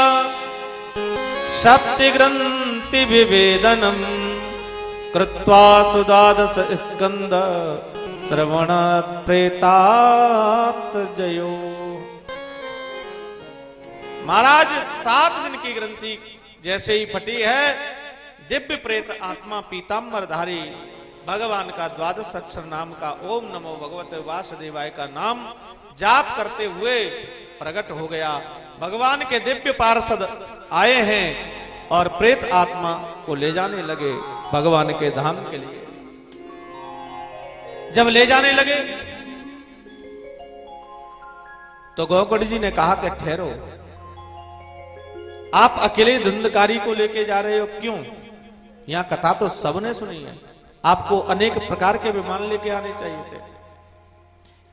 सप्ति ग्रंथि विवेदनम, कृत्वा सुद्वादश स्कंद श्रवण प्रेतात जयो। महाराज 7 दिन की ग्रंथि जैसे ही फटी है, दिव्य प्रेत आत्मा पीताम्बरधारी भगवान का 12 अक्षर नाम का ओम नमो भगवते वासुदेवाय का नाम जाप करते हुए प्रकट हो गया। भगवान के दिव्य पार्षद आए हैं और प्रेत आत्मा को ले जाने लगे भगवान के धाम के लिए। जब ले जाने लगे तो गौकर्ण जी ने कहा कि ठहरो, आप अकेले धुंधकारी को लेके जा रहे हो, क्यों? यहां कथा तो सबने सुनी है, आपको अनेक प्रकार के विमान लेके आने चाहिए थे।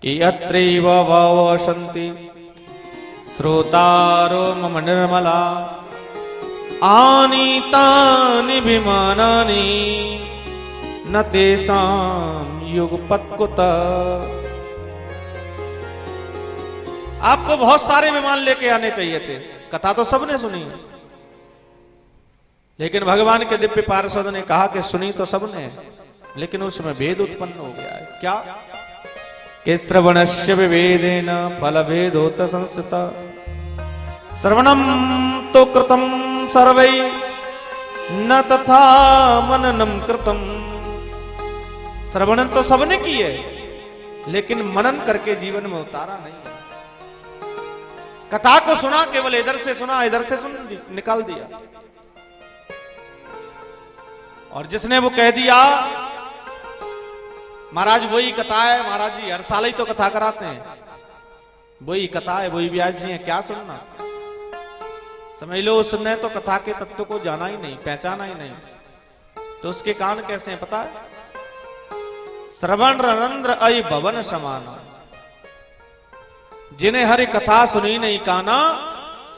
कि अत्रैव वसन्ति श्रोतारो मम निर्मला आनीतानि विमानानि न तेषां युगपत्कुत। आपको बहुत सारे विमान लेके आने चाहिए थे, कथा तो सबने सुनी, लेकिन भगवान के दिव्य पार्षद ने कहा कि सुनी तो सबने, लेकिन उसमें भेद उत्पन्न हो गया है। क्या कि श्रवणस्य विभेदेन फल भेदोत संस्थित श्रवणम तो कृतम सर्वै न तथा मननम कृतम। श्रवण तो सबने की है, लेकिन मनन करके जीवन में उतारा नहीं है। कथा को सुना, केवल इधर से सुना, इधर से सुन निकाल दिया, और जिसने वो कह दिया महाराज वही कथा है, महाराज जी हर साल ही तो कथा कराते हैं, वही कथा है, वही व्यास जी है, क्या सुनना। समझ लो उसने तो कथा के तत्व को जाना ही नहीं, पहचाना ही नहीं, तो उसके कान कैसे हैं पता है? श्रवण रंध्र अय भवन समाना। जिन्हें हरि कथा सुनी नहीं काना,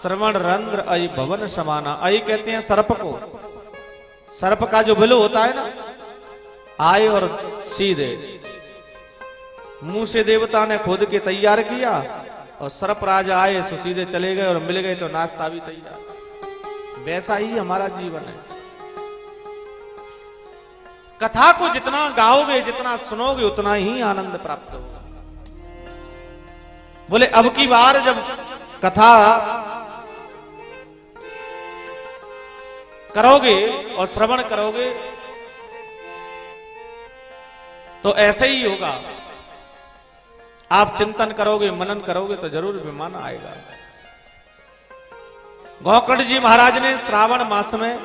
श्रवण रंध्र अय भवन समाना। अय कहते हैं सर्प को, सर्प का जो बिल होता है ना, आए और सीधे मुंह से देवता ने खोद के तैयार किया, और सर्प राजा आए सो सीधे चले गए, और मिल गए तो नाश्ता भी तैयार। वैसा ही हमारा जीवन है। कथा को जितना गाओगे, जितना सुनोगे, उतना ही आनंद प्राप्त होगा। बोले अब की बार जब कथा करोगे और श्रवण करोगे तो ऐसे ही होगा। आप चिंतन करोगे, मनन करोगे तो जरूर विमान आएगा। गोकर्ण जी महाराज ने श्रावण मास में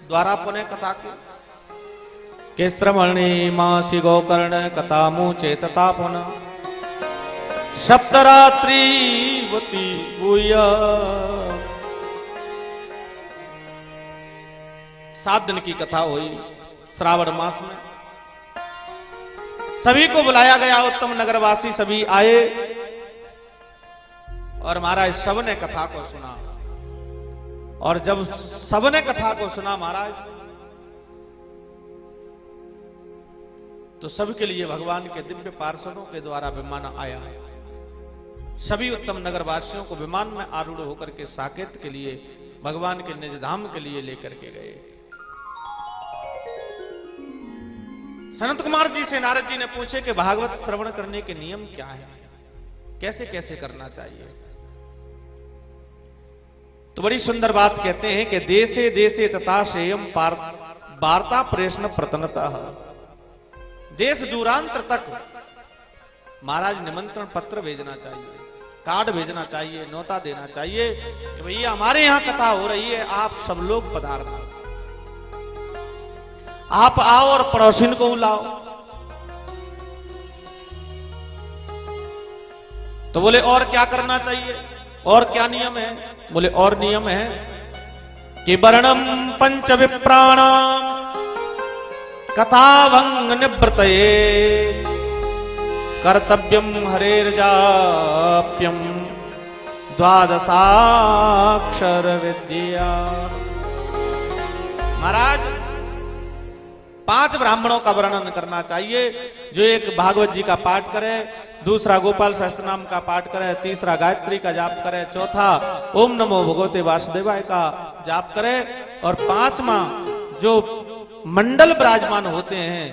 द्वारा पुनः कथा की के श्रवणे मासी गोकर्ण कथा मुचे तथा पुनः सप्तरात्रि वती भूया। 7 दिन की कथा हुई श्रावण मास में। सभी को बुलाया गया, उत्तम नगरवासी सभी आए, और महाराज सबने कथा को सुना। और जब सबने कथा को सुना महाराज, तो सबके लिए भगवान के दिव्य पार्षदों के द्वारा विमान आया। सभी उत्तम नगरवासियों को विमान में आरूढ़ होकर के साकेत के लिए, भगवान के निज धाम के लिए लेकर के गए। सनत कुमार जी से नारद जी ने पूछे कि भागवत श्रवण करने के नियम क्या है, कैसे कैसे करना चाहिए। तो बड़ी सुंदर बात कहते हैं कि देशे देशे तथा शेयम वार्ता प्रेषण प्रतनतः। देश दूरांतर तक महाराज निमंत्रण पत्र भेजना चाहिए, कार्ड भेजना चाहिए, नोता देना चाहिए कि भैया हमारे यहां कथा हो रही है, आप सब लोग पधारना, आप आओ और पड़ोसिन को बुलाओ। तो बोले और क्या करना चाहिए, और क्या नियम है? बोले और नियम है कि वर्णम पंच विप्राणाम कथाभंग निवृतये कर्तव्यम हरेर्जाप्यम द्वादशाक्षर विद्या। महाराज 5 ब्राह्मणों का वर्णन करना चाहिए, जो एक भागवत जी का पाठ करे, दूसरा गोपाल सहस्त्र नाम का पाठ करे, तीसरा गायत्री का जाप करे, चौथा ओम नमो भगवते वासुदेवाय का जाप करे, और 5वां जो मंडल विराजमान होते हैं,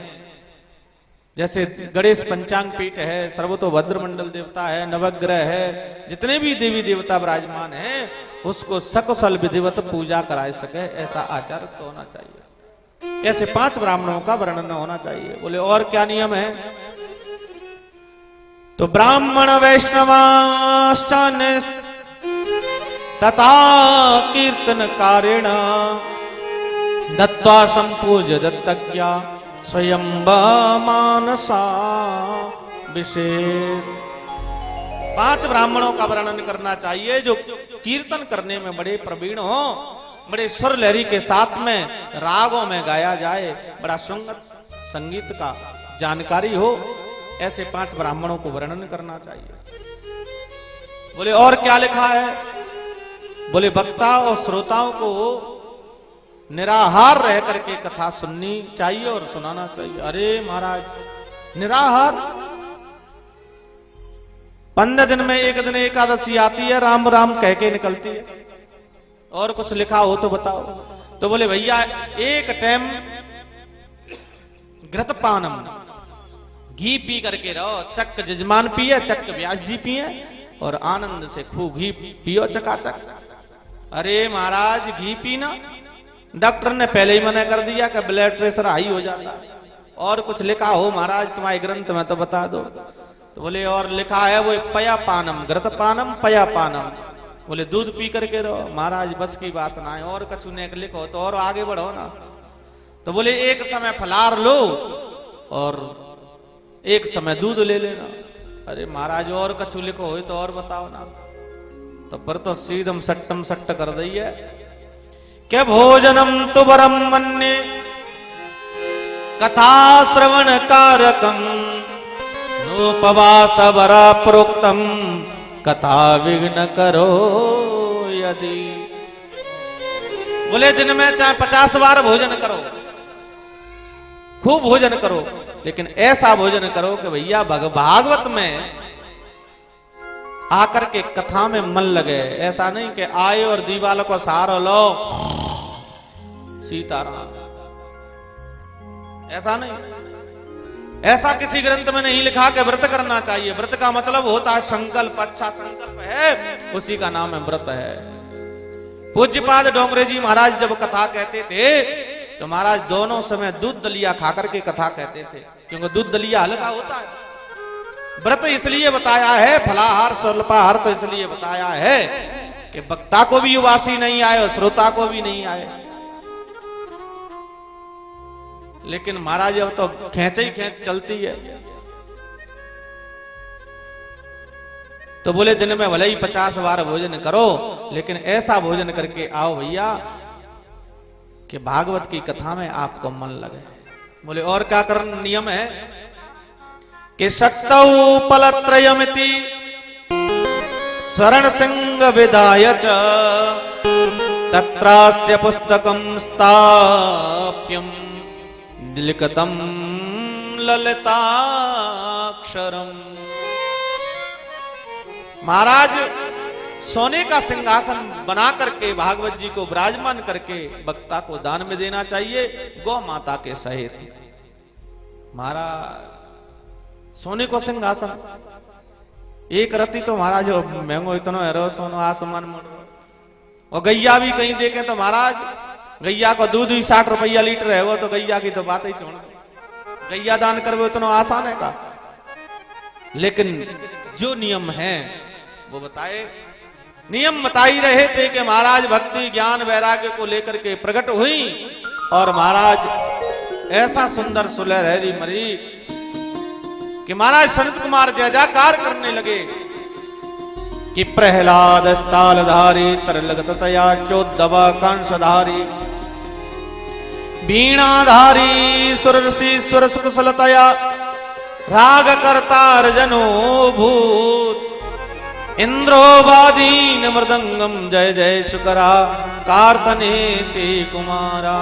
जैसे गणेश पंचांग पीठ है, सर्वतोभद्र मंडल देवता है, नवग्रह है, जितने भी देवी देवता विराजमान हैं, उसको सकुशल विधिवत पूजा कराए सके, ऐसा आचार तो होना चाहिए। ऐसे 5 ब्राह्मणों का वर्णन होना चाहिए। बोले और क्या नियम है? तो ब्राह्मण वैष्णवाश्चान्य तथा कीर्तन कारेण दत्वा संपूज्य दत्तज्ञा स्वयं मानसा विशेष। 5 ब्राह्मणों का वर्णन करना चाहिए जो कीर्तन करने में बड़े प्रवीण हो, बड़े सुर लहरी के साथ में रागों में गाया जाए, बड़ा संगीत का जानकारी हो, ऐसे 5 ब्राह्मणों को वर्णन करना चाहिए। बोले और क्या लिखा है? बोले वक्ता और श्रोताओं को निराहार रह करके कथा सुननी चाहिए और सुनाना चाहिए। अरे महाराज, निराहार 15 दिन में एक दिन एकादशी आती है, राम राम कह के निकलती है। और कुछ लिखा हो तो बताओ। तो बोले भैया एक टाइम घृतपानम, घी पी करके रहो। चक जजमान पिए, चक व्यास जी पिए और आनंद से खूब घी पियो चकाचक। अरे महाराज घी पीना, डॉक्टर ने पहले ही मना कर दिया कि ब्लड प्रेशर हाई हो जाता है। और कुछ लिखा हो महाराज तुम्हारे ग्रंथ में तो बता दो। तो बोले और लिखा है वो पयापानम, घृतपानम पयापानम। बोले दूध पी करके रहो। महाराज बस की बात ना है, और कछु ने लिखो तो और आगे बढ़ो ना। तो बोले एक समय फलार लो और एक समय दूध ले लेना। अरे महाराज और कछु लिखो हो तो और बताओ ना। तो पर तो सीधम सट्टम सट्ट कर दी है क्या भोजनम तो वरम मन्ये कथा श्रवण कारकम नोपवास वरा प्रोक्तम कथा विघ्न करो यदि। बोले दिन में चाहे 50 बार भोजन करो, खूब भोजन करो, लेकिन ऐसा भोजन करो कि भैया भागवत में आकर के कथा में मन लगे। ऐसा नहीं कि आए और दीवाल को सहारा लो सीताराम, ऐसा नहीं। ऐसा किसी ग्रंथ में नहीं लिखा कि व्रत करना चाहिए। व्रत का मतलब होता है संकल्प, अच्छा संकल्प है उसी का नाम है व्रत है। पूज्यपाद डोंगरे जी महाराज जब कथा कहते थे तो महाराज दोनों समय दूध दलिया खाकर के कथा कहते थे, क्योंकि दूध दलिया हल्का होता है। व्रत इसलिए बताया है, फलाहार स्वल्पाहार तो इसलिए बताया है कि वक्ता को भी उबासी नहीं आए और श्रोता को भी नहीं आए। लेकिन महाराज अब तो खेच ही खेच चलती है। तो बोले दिन में भले ही 50 बार भोजन करो, लेकिन ऐसा भोजन करके आओ भैया कि भागवत की कथा में आपको मन लगे। बोले और क्या करना नियम है कि शक्तौ पलत्रयमिति शरण सिंह विदाय च तत्रास्य पुस्तकं स्थाप्यं लिखितं ललिताक्षरम। महाराज सोने का सिंहासन बना करके भागवत जी को विराजमान करके वक्ता को दान में देना चाहिए, गौ माता के सहित। महाराज सोने को सिंहासन, एक रति तो महाराज महंगो इतना है, सोनो आसमान में। और गैया भी कहीं देखें तो महाराज गैया को दूध ही 60 रुपया लीटर है, वो तो गैया की तो बात ही छोड़। गैया दान करवे इतना आसान है का? लेकिन जो नियम है वो बताए। नियम बता ही रहे थे कि महाराज भक्ति ज्ञान वैराग्य को लेकर के प्रकट हुई और महाराज ऐसा सुंदर सुलहरी मरी कि महाराज सनत कुमार जय जयकार करने लगे कि प्रहलाद स्थालधारी तरलगत तया चोद्दव कंसधारी वीणाधारी सुरसी सुरस कुशलतया राग करतार जनो भूत इंद्रोवादीन मृदंगम जय जय शुकरा कार्तने ते कुमारा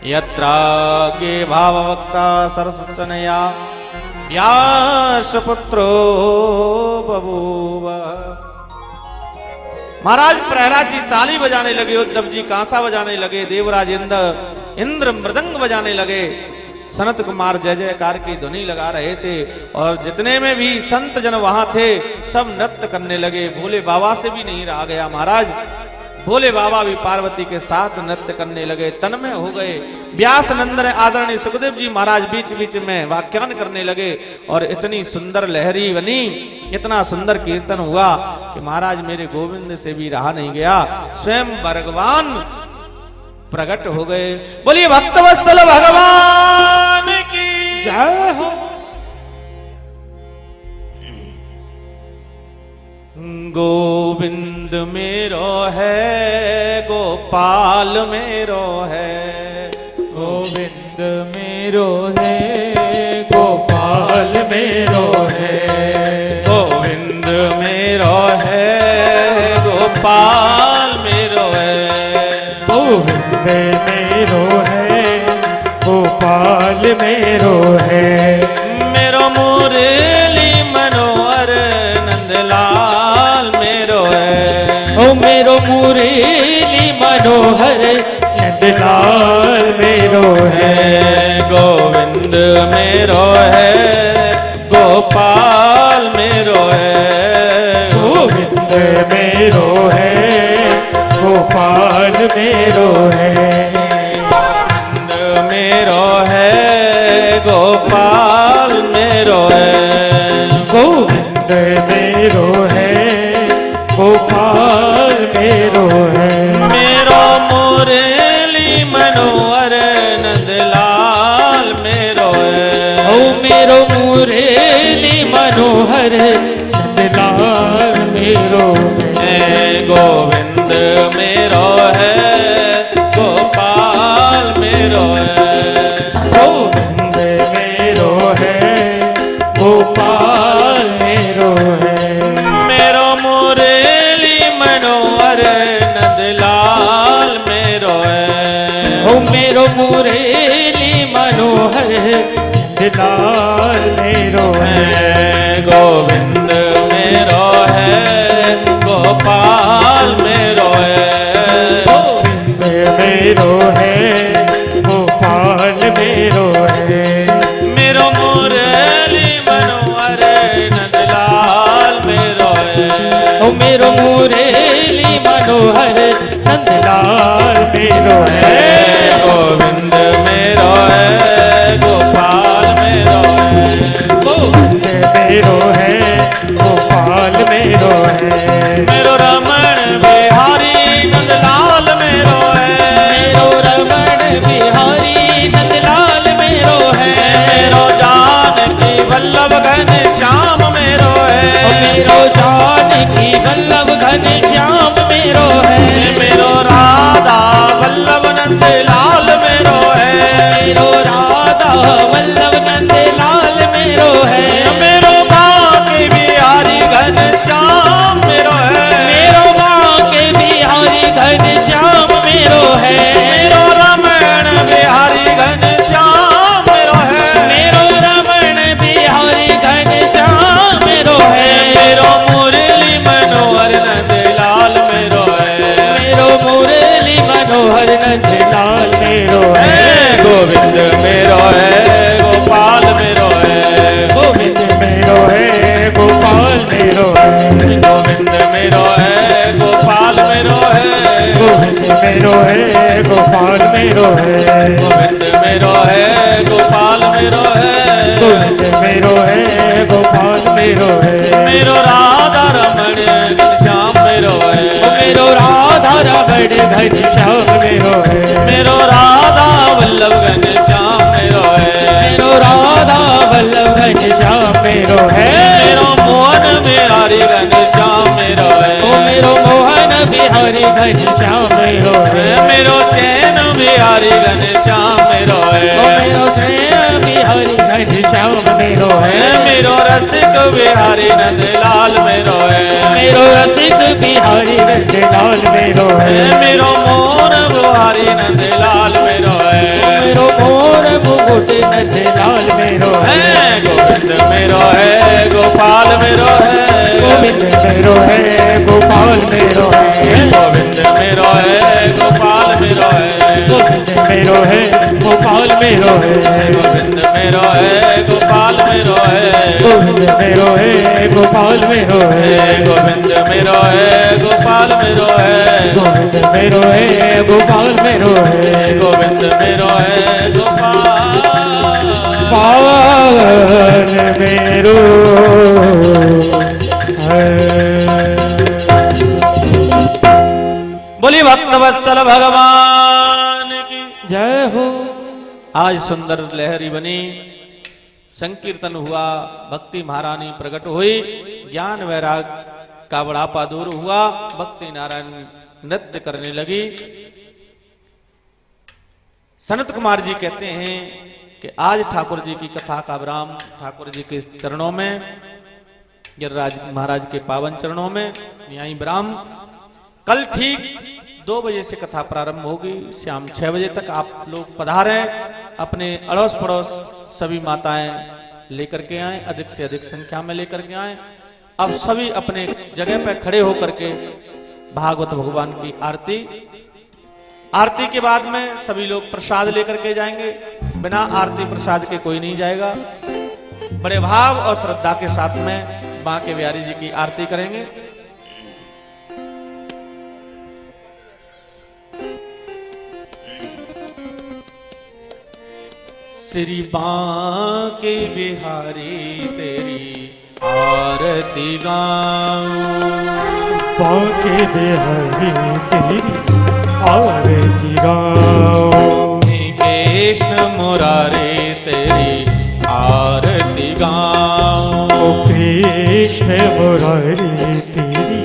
यत्रागे भाववक्ता सरसचनया व्यास पुत्रो बभूव। महाराज प्रहलाद जी ताली बजाने लगे, उद्धव जी कांसा बजाने लगे, देवराज इंद्र मृदंग बजाने लगे, सनत कुमार जय जयकार की ध्वनि लगा रहे थे। और जितने में भी संत जन वहां थे सब नृत्य करने लगे। भोले बाबा से भी नहीं रहा गया महाराज, भोले बाबा भी पार्वती के साथ नृत्य करने लगे, तन्मय हो गए। व्यास नंदन आदरणीय सुखदेव जी महाराज बीच बीच में व्याख्यान करने लगे और इतनी सुंदर लहरी बनी, इतना सुंदर कीर्तन हुआ कि महाराज मेरे गोविंद से भी रहा नहीं गया, स्वयं भगवान प्रकट हो गए। बोलिए भक्तवत्सल भगवान की जय हो। गोविंद मेरो है गोपाल मेरो है, गोविंद मेरो है गोपाल मेरो मेरो है, गोविंद मेरो है, गोपाल मेरो है। गोविंद मेरो है, गोपाल मेरो है। मेरो मुरली मनोहर नंदलाल मेरो है। ओ मेरो मुरली मनोहर नंदलाल मेरो है। गोविंद मेरो है, गोपाल मेरो है। गोविंद मेरो है, गोपाल मेरो है। गोविंद मेरो है, गोपाल मेरो है। गोविंद मेरो है, गोपाल मेरो है। मेरो मुरली मनोहर नंदलाल मेरो है। ओ मेरो मुरली मनोहर नंदलाल मेरो है। गोविंद मेरो है, गोपाल मेरो है। गोविंद मेरो है, गोपाल मेरो है। मेरो मुरली मनोहर नंदलाल मेरो है। ओ मेरो मुरली मनोहर नंदलाल मेरो है। गोविंद मेरो है, गोपाल मेरो है। गोविंद मेरो है, गोपाल मेरो है। मेरो मुरली मनोहर नंदलाल मेरो है। ओ मेरो मुरली मनोहर नंदलाल मेरो है। गोविंद मेरो है, गोपाल मेरो है। गोविंद मेरो है, गोपाल मेरो है। मेरो रमण बिहारी नंदलाल मेरो है। मेरो रमण बिहारी नंदलाल मेरो है। मेरो जानकी वल्लभ घन श्याम मेरो है। ओ मेरो जानकी वल्लभ घन श्याम मेरो है। मेरो राधा वल्लभ नंदलाल मेरो है। मेरो राधा वल्लभ नंदलाल मेरो है। मेरो बांके बिहारी घन श्याम मेरो है। मेरो बांके बिहारी घन श्याम मेरो है। मेरो रमण बिहारी घन श्याम मेरो है। मेरो रमण बिहारी घन श्याम मेरो है। मेरो मुरली मनोहर नंदलाल मेरो है। मेरो मुरली मनोहर नंदलाल मेरो है। गोविंद मेरो है, गोपाल मेरो है। गोविंद मेरो है, गोपाल मेरो है। गोविंद मेरो है, गोपाल मेरो है। गोविंद मेरो है, गोपाल मेरो है। गोविंद मेरो है, गोपाल मेरो है। गोविंद मेरो है, गोपाल मेरो है। मेरो राधा रमण घनश्याम मेरो है। ओ मेरो राधा रमण घन श्याम मेरो है। मेरो राधा वल्लभ घनश्याम मेरो है। मेरो राधा वल्लभ घन श्याम मेरो है। मेरो मोहन बिहारी घनश्याम मेरो है। ओ मेरो मोहन बिहारी घन श्याम मेरो है। मेरो चैन बिहारी घनश्याम मेरो है। ओ मेरो चैन बिहारी घन श्याम मेरो है। मेरो रसिक बिहारी नंदलाल मेरो है। मेरो रसिक बिहारी नंदलाल मेरो है। मेरो मोर बिहारी नंदलाल मेरो है। मेरो मोर मुकुट नंदलाल मेरो है। गोविंद मेरो है, गोपाल मेरो है। गोविंद मेरो है, गोपाल मेरो है। गोविंद मेरो है, गोपाल मेरो है। गोविंद मेरो है, गोपाल मेरो है। गोविंद मेरो है, गोपाल मेरो है। गोविंद मेरो है, गोपाल मेरो है। गोविंद मेरो है, गोपाल मेरो है। गोविंद मेरो है, गोपाल मेरो है। गोविंद मेरो है, गोपाल पावन मेरो है। बोली भक्तवत्सल भगवान की जय हो। आज सुंदर लहरी बनी, संकीर्तन हुआ, भक्ति महारानी प्रकट हुई, ज्ञान वैराग का बढ़ापा दूर हुआ, भक्ति नारायण नृत्य करने लगी। सनत कुमार जी कहते हैं कि आज ठाकुर जी की कथा का विराम ठाकुर जी के चरणों में, गिरिराज महाराज के पावन चरणों में यहीं विराम। कल ठीक 2 बजे से कथा प्रारंभ होगी, शाम 6 बजे तक आप लोग पधारें, अपने अड़ोस पड़ोस सभी माताएं लेकर के आए, अधिक से अधिक संख्या में लेकर के आए। अब सभी अपने जगह पर खड़े होकर के भागवत भगवान की आरती के बाद में सभी लोग प्रसाद लेकर के जाएंगे। बिना आरती प्रसाद के कोई नहीं जाएगा। बड़े भाव और श्रद्धा के साथ में बांके बिहारी जी की आरती करेंगे। श्री बांके बिहारी तेरी आरती गाऊं, बांके बिहारी तेरी आरती गाऊं, कृष्ण मुरारी तेरी आरती गाऊं, कृष्ण मुरारी तेरी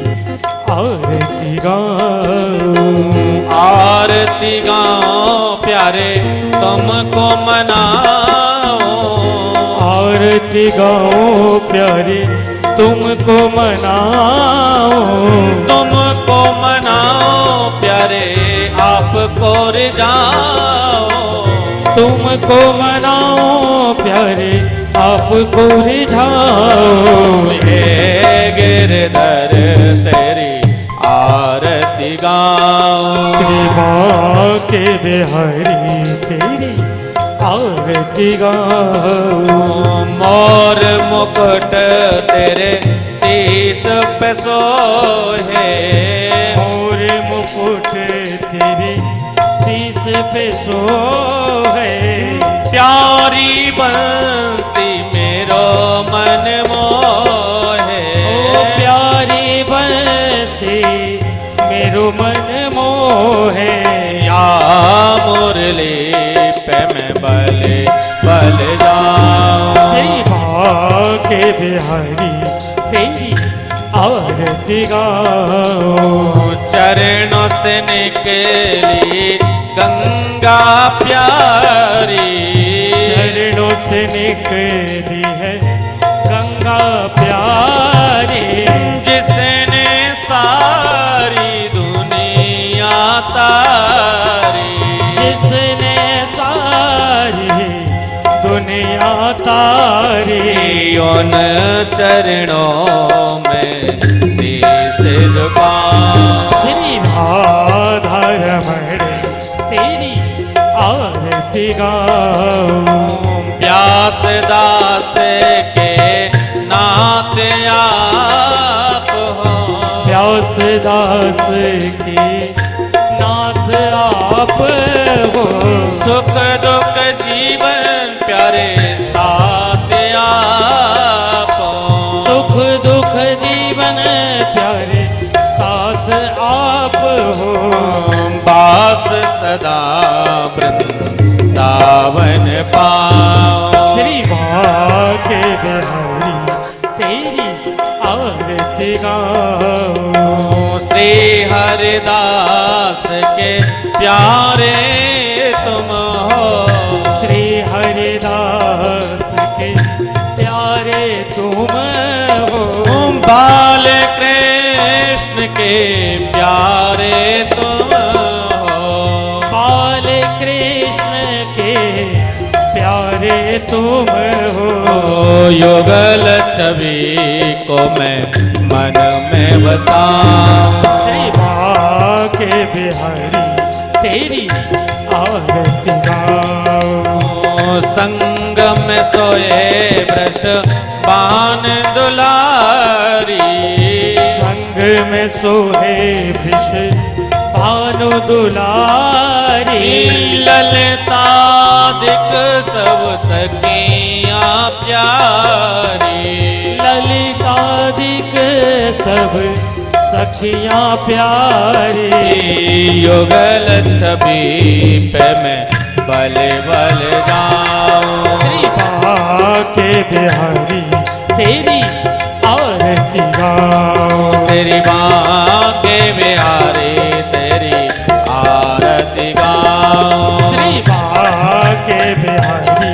आरती गाऊं, आरती गाऊं प्यारे तुमको मनाओ, आरती गाऊं प्यारे तुमको मनाओ, तुमको मनाओ प्यारे आपको रिझाओ, तुमको मनाओ प्यारे आपको रिझाओ, हे गिरधर तेरी आरती गाऊं, श्री बांके बिहारी तेरी आरती गाऊं, मोर मुकुट तेरे शीश पे सोहे, मोर मुकुट तेरे शीश पे सोहे, प्यारी बंसी मेरो मन मोहे, ओ प्यारी बंसी मेरो मन मोहे, या मुरली पे मैं बल जाऊं, श्री बांके बिहारी तेरी आरती गाऊं, चरणों से निकली गंगा प्यारी, चरणों से निकली है गंगा प्यारी, जिसने सारी दुनिया तारी, जिसने सारी दुनिया तारी, उन चरणों में शीश झुकाऊं, श्री राधा रमण तेरी आरती गाऊं, व्यास दास के नाथ आप हो, व्यास दास के नाथ आप हो, सुख दुख जीवन प्यारे साथ आप हो, सुख दुख जीवन प्यारे साथ आप हो, बास सदा वृंदावन पाओ, श्री बांके बिहारी तेरी आरती गाऊं, श्री हरिदास के प्यारे तुम हो, श्री हरिदास के प्यारे तुम हो, बाल कृष्ण के प्यारे तुम हो, बाल कृष्ण के प्यारे तुम हो, युगल छवि को मैं मन में बसाऊं, श्री बांके बिहारी तेरी आरती गाऊं, संग में सोए वृष बान दुलारी, संग में सोहे वृष भानु दुलारी, ललितादिक सब सखियां प्यारी, ललितादिक सब सखियां प्यारी, युगल छवि पे मैं बल जाऊं, श्री बांके बिहारी तेरी आरती गाऊं, श्री बांके बिहारी तेरी आरती गाऊं, श्री बांके बिहारी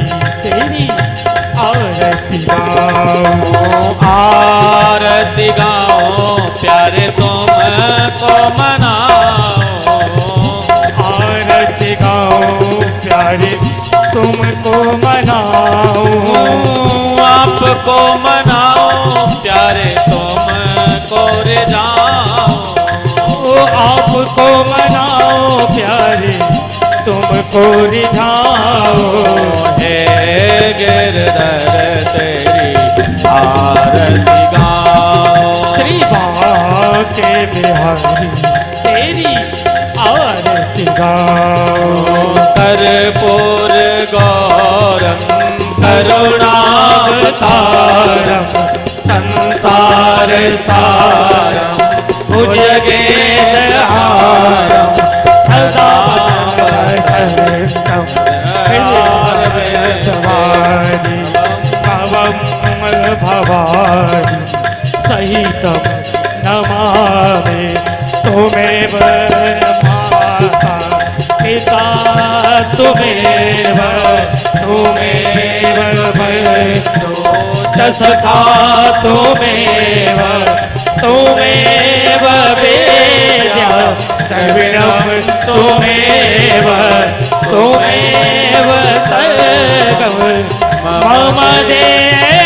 गाऊं, आरती गाओ प्यारे तुमको मनाओ, आरती गाऊं प्यारे तुमको मनाऊं, आपको मनाओ प्यारे तुमको रिझाओ, आपको मनाओ प्यारे तुमको रिझाओ। हे गिरधर तेरी आरती गाओ, श्री बांके बिहारी तेरी आरती गाओ। कर्पूर गौरम करुणावतारम संसार सारम भुजगेन्द्रहारम सदा वसंतम हृदयवाणी भवम भवानी सहितं नमामि त्वमेव माता पिता त्वमेव बन्धु च सखा त्वमेव वेद्या द्रविणं त्वमेव सर्वं मम देव